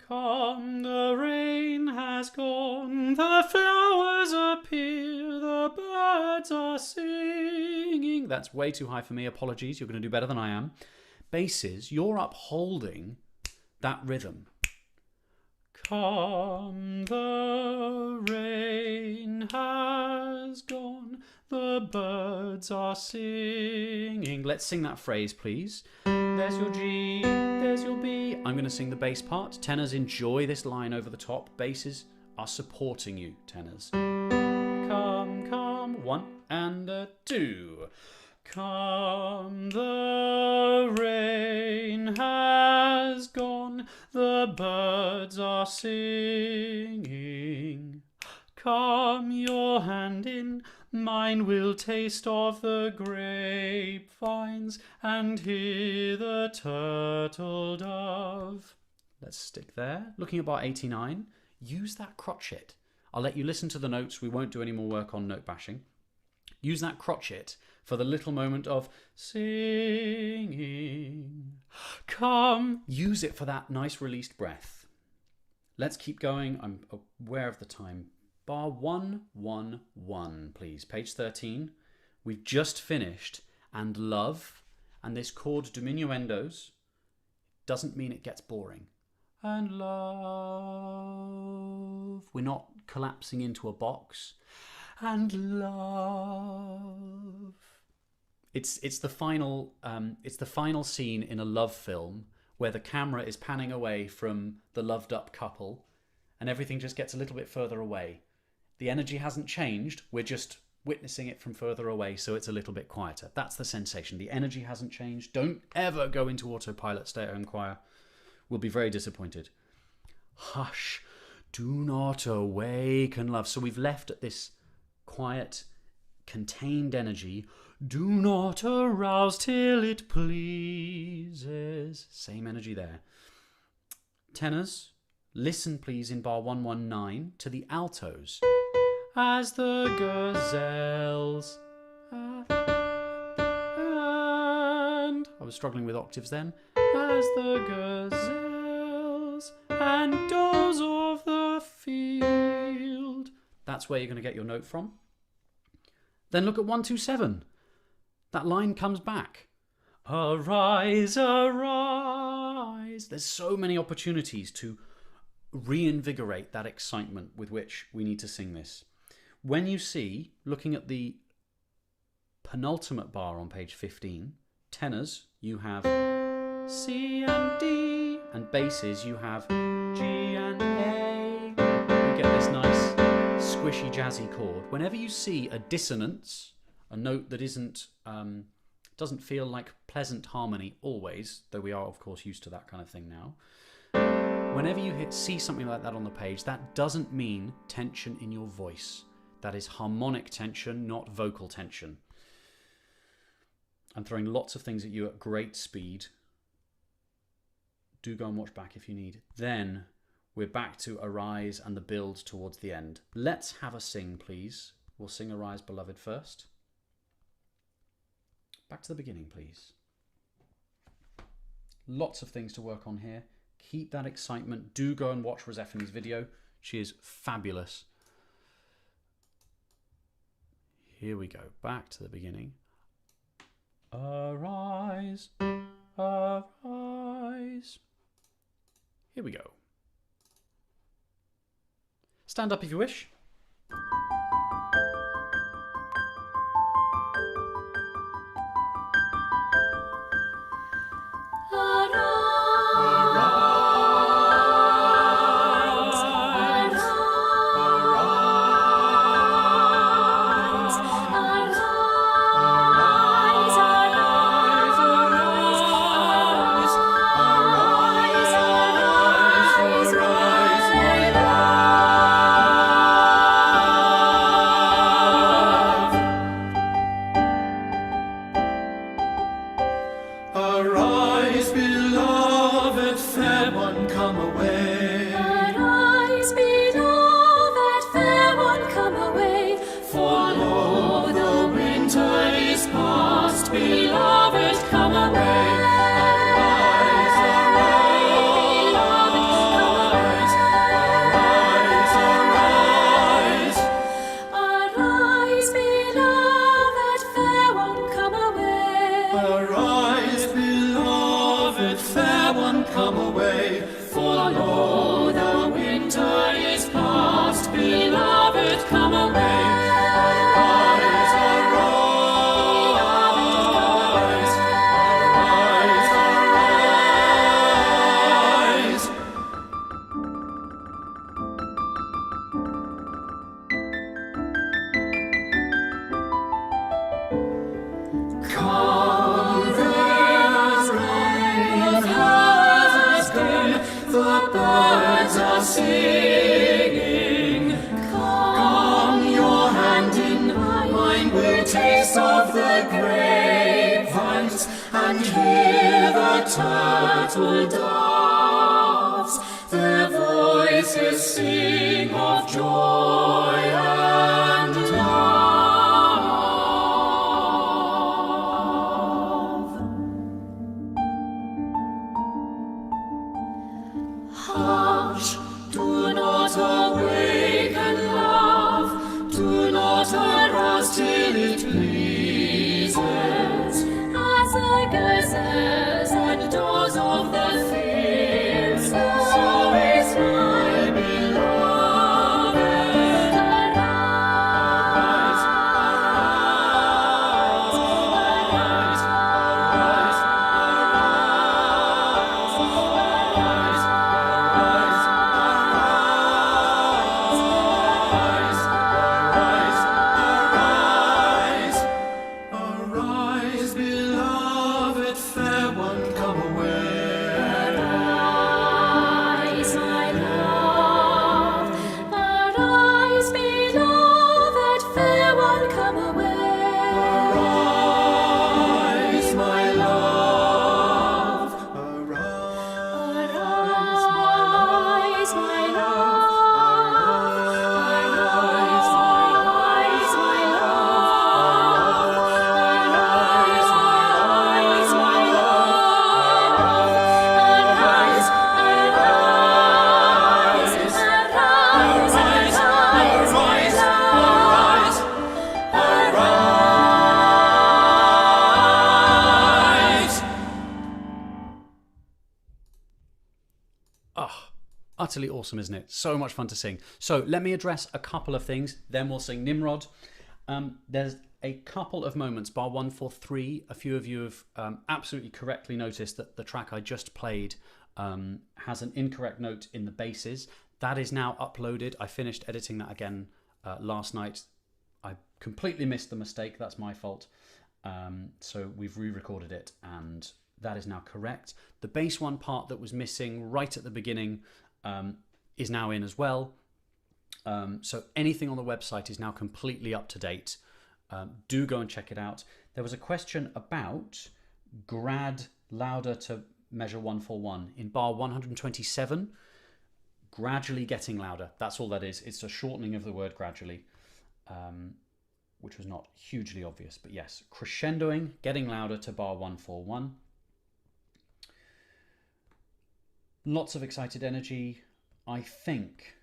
Come, the rain has gone, the flowers appear, the birds are singing. That's way too high for me. Apologies. You're going to do better than I am. Basses, you're upholding that rhythm. Come, the rain has gone, the birds are singing. Let's sing that phrase, please. There's your G, there's your B. I'm going to sing the bass part. Tenors, enjoy this line over the top. Basses are supporting you, tenors. Come, come, 1 and 2. Come, the rain has gone, the birds are singing. Come, your hand in mine, will taste of the grapevines and hear the turtle dove. Let's stick there. Looking at bar 89, use that crotchet. I'll let you listen to the notes. We won't do any more work on note bashing. Use that crotchet for the little moment of singing. Come, use it for that nice released breath. Let's keep going. I'm aware of the time. Bar 111, please. Page 13. We've just finished and love, and this chord diminuendos doesn't mean it gets boring. And love. We're not collapsing into a box. And love. It's the final scene in a love film where the camera is panning away from the loved up couple and everything just gets a little bit further away. The energy hasn't changed, we're just witnessing it from further away, so it's a little bit quieter. That's the sensation. The energy hasn't changed. Don't ever go into autopilot, stay at home choir. We'll be very disappointed. Hush, do not awaken love. So we've left at this quiet, contained energy. Do not arouse till it pleases. Same energy there. Tenors, listen please in bar 119 to the altos. As the gazelles and I was struggling with octaves then. As the gazelles and does of the field. That's where you're going to get your note from. Then look at 127. That line comes back. Arise, arise. There's so many opportunities to reinvigorate that excitement with which we need to sing this. When you see, looking at the penultimate bar on page 15, tenors, you have C and D, and basses, you have G and A. You get this nice, squishy, jazzy chord. Whenever you see a dissonance, a note that doesn't feel like pleasant harmony always, though we are, of course, used to that kind of thing now. Whenever you see something like that on the page, that doesn't mean tension in your voice. That is harmonic tension, not vocal tension. I'm throwing lots of things at you at great speed. Do go and watch back if you need. Then we're back to Arise and the build towards the end. Let's have a sing, please. We'll sing Arise, Beloved first. Back to the beginning, please. Lots of things to work on here. Keep that excitement. Do go and watch Rosephone's video. She is fabulous. Here we go. Back to the beginning. Arise, arise. Here we go. Stand up if you wish. Turtle doves, their voices sing of joy and love. Hush, do not awaken love, do not arouse till it pleases, as a gazelle doors of the fields, so is my beloved. Arise, arise, arise, arise, arise, arise, arise, beloved fair one. Utterly awesome, isn't it? So much fun to sing. So let me address a couple of things, then we'll sing Nimrod. There's a couple of moments, bar 143. A few of you have absolutely correctly noticed that the track I just played has an incorrect note in the basses. That is now uploaded. I finished editing that again last night. I completely missed the mistake. That's my fault. So we've re-recorded it and that is now correct. The bass one part that was missing right at the beginning is now in as well. So anything on the website is now completely up to date. Do go and check it out. There was a question about grad louder to measure 141 in bar 127. Gradually getting louder. That's all that is. It's a shortening of the word gradually, which was not hugely obvious. But yes, crescendoing, getting louder to bar 141. Lots of excited energy. I think,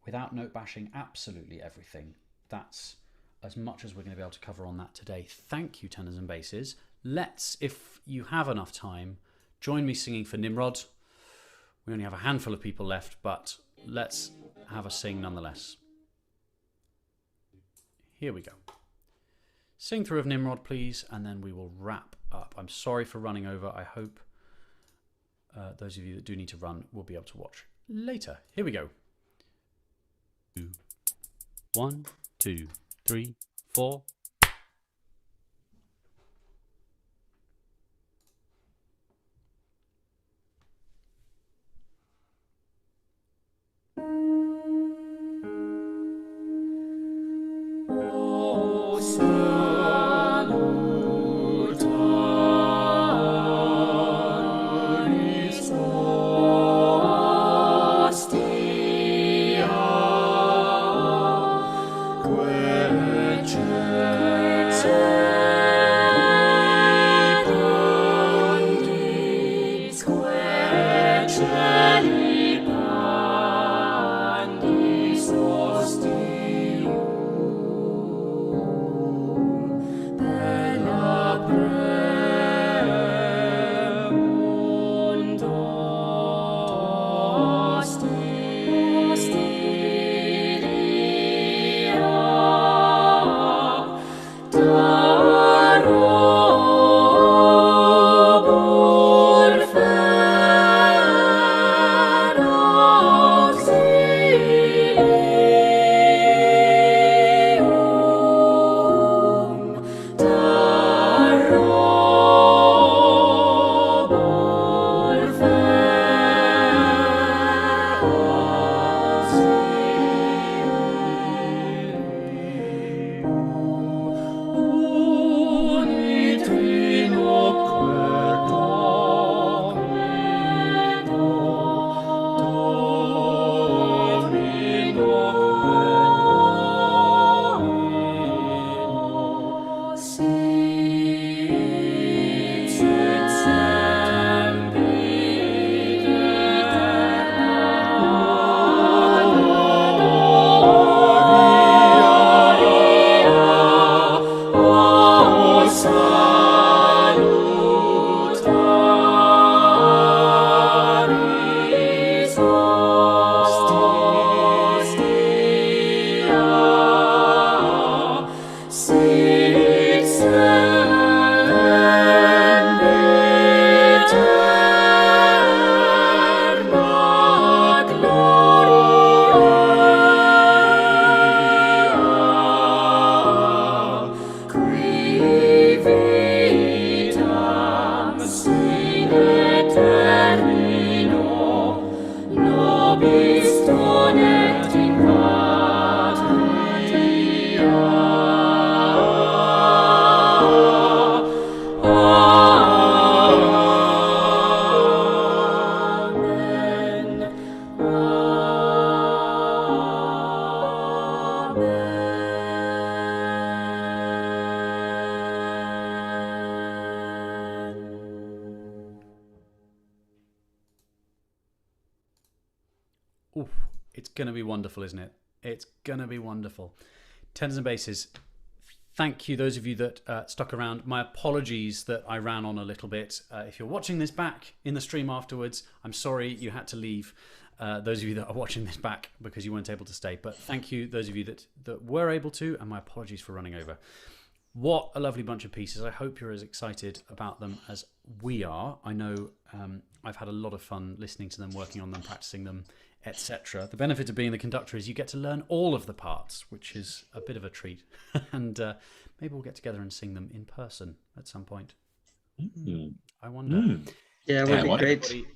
without note bashing absolutely everything, that's as much as we're going to be able to cover on that today. Thank you, tenors and basses. Let's, if you have enough time, join me singing for Nimrod. We only have a handful of people left, but let's have a sing nonetheless. Here we go. Sing through of Nimrod, please, and then we will wrap up. I'm sorry for running over. I hope those of you that do need to run will be able to watch later. Here we go. 1, 2, 3, 4. Ooh, it's going to be wonderful, isn't it? It's going to be wonderful. Tenors and basses, thank you, those of you that stuck around. My apologies that I ran on a little bit. If you're watching this back in the stream afterwards, I'm sorry you had to leave. Those of you that are watching this back because you weren't able to stay. But thank you, those of you that were able to, and my apologies for running over. What a lovely bunch of pieces. I hope you're as excited about them as we are. I know I've had a lot of fun listening to them, working on them, practicing them, etc. The benefit of being the conductor is you get to learn all of the parts, which is a bit of a treat. And maybe we'll get together and sing them in person at some point. I wonder. Yeah, it would be great. Everybody,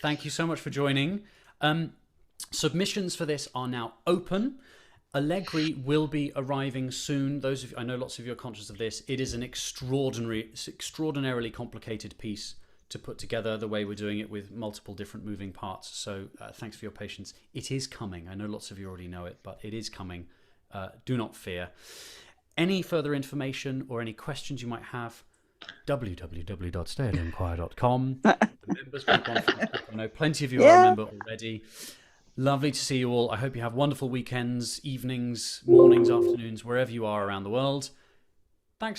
thank you so much for joining. Submissions for this are now open. Allegri will be arriving soon. I know lots of you are conscious of this. It is an extraordinarily complicated piece to put together, the way we're doing it with multiple different moving parts. So thanks for your patience. It is coming. I know lots of you already know it, but it is coming. Do not fear. Any further information or any questions you might have, www.stayathomechoir.com. The members group on Facebook. I know plenty of you are a member already. Lovely to see you all. I hope you have wonderful weekends, evenings, mornings, afternoons, wherever you are around the world.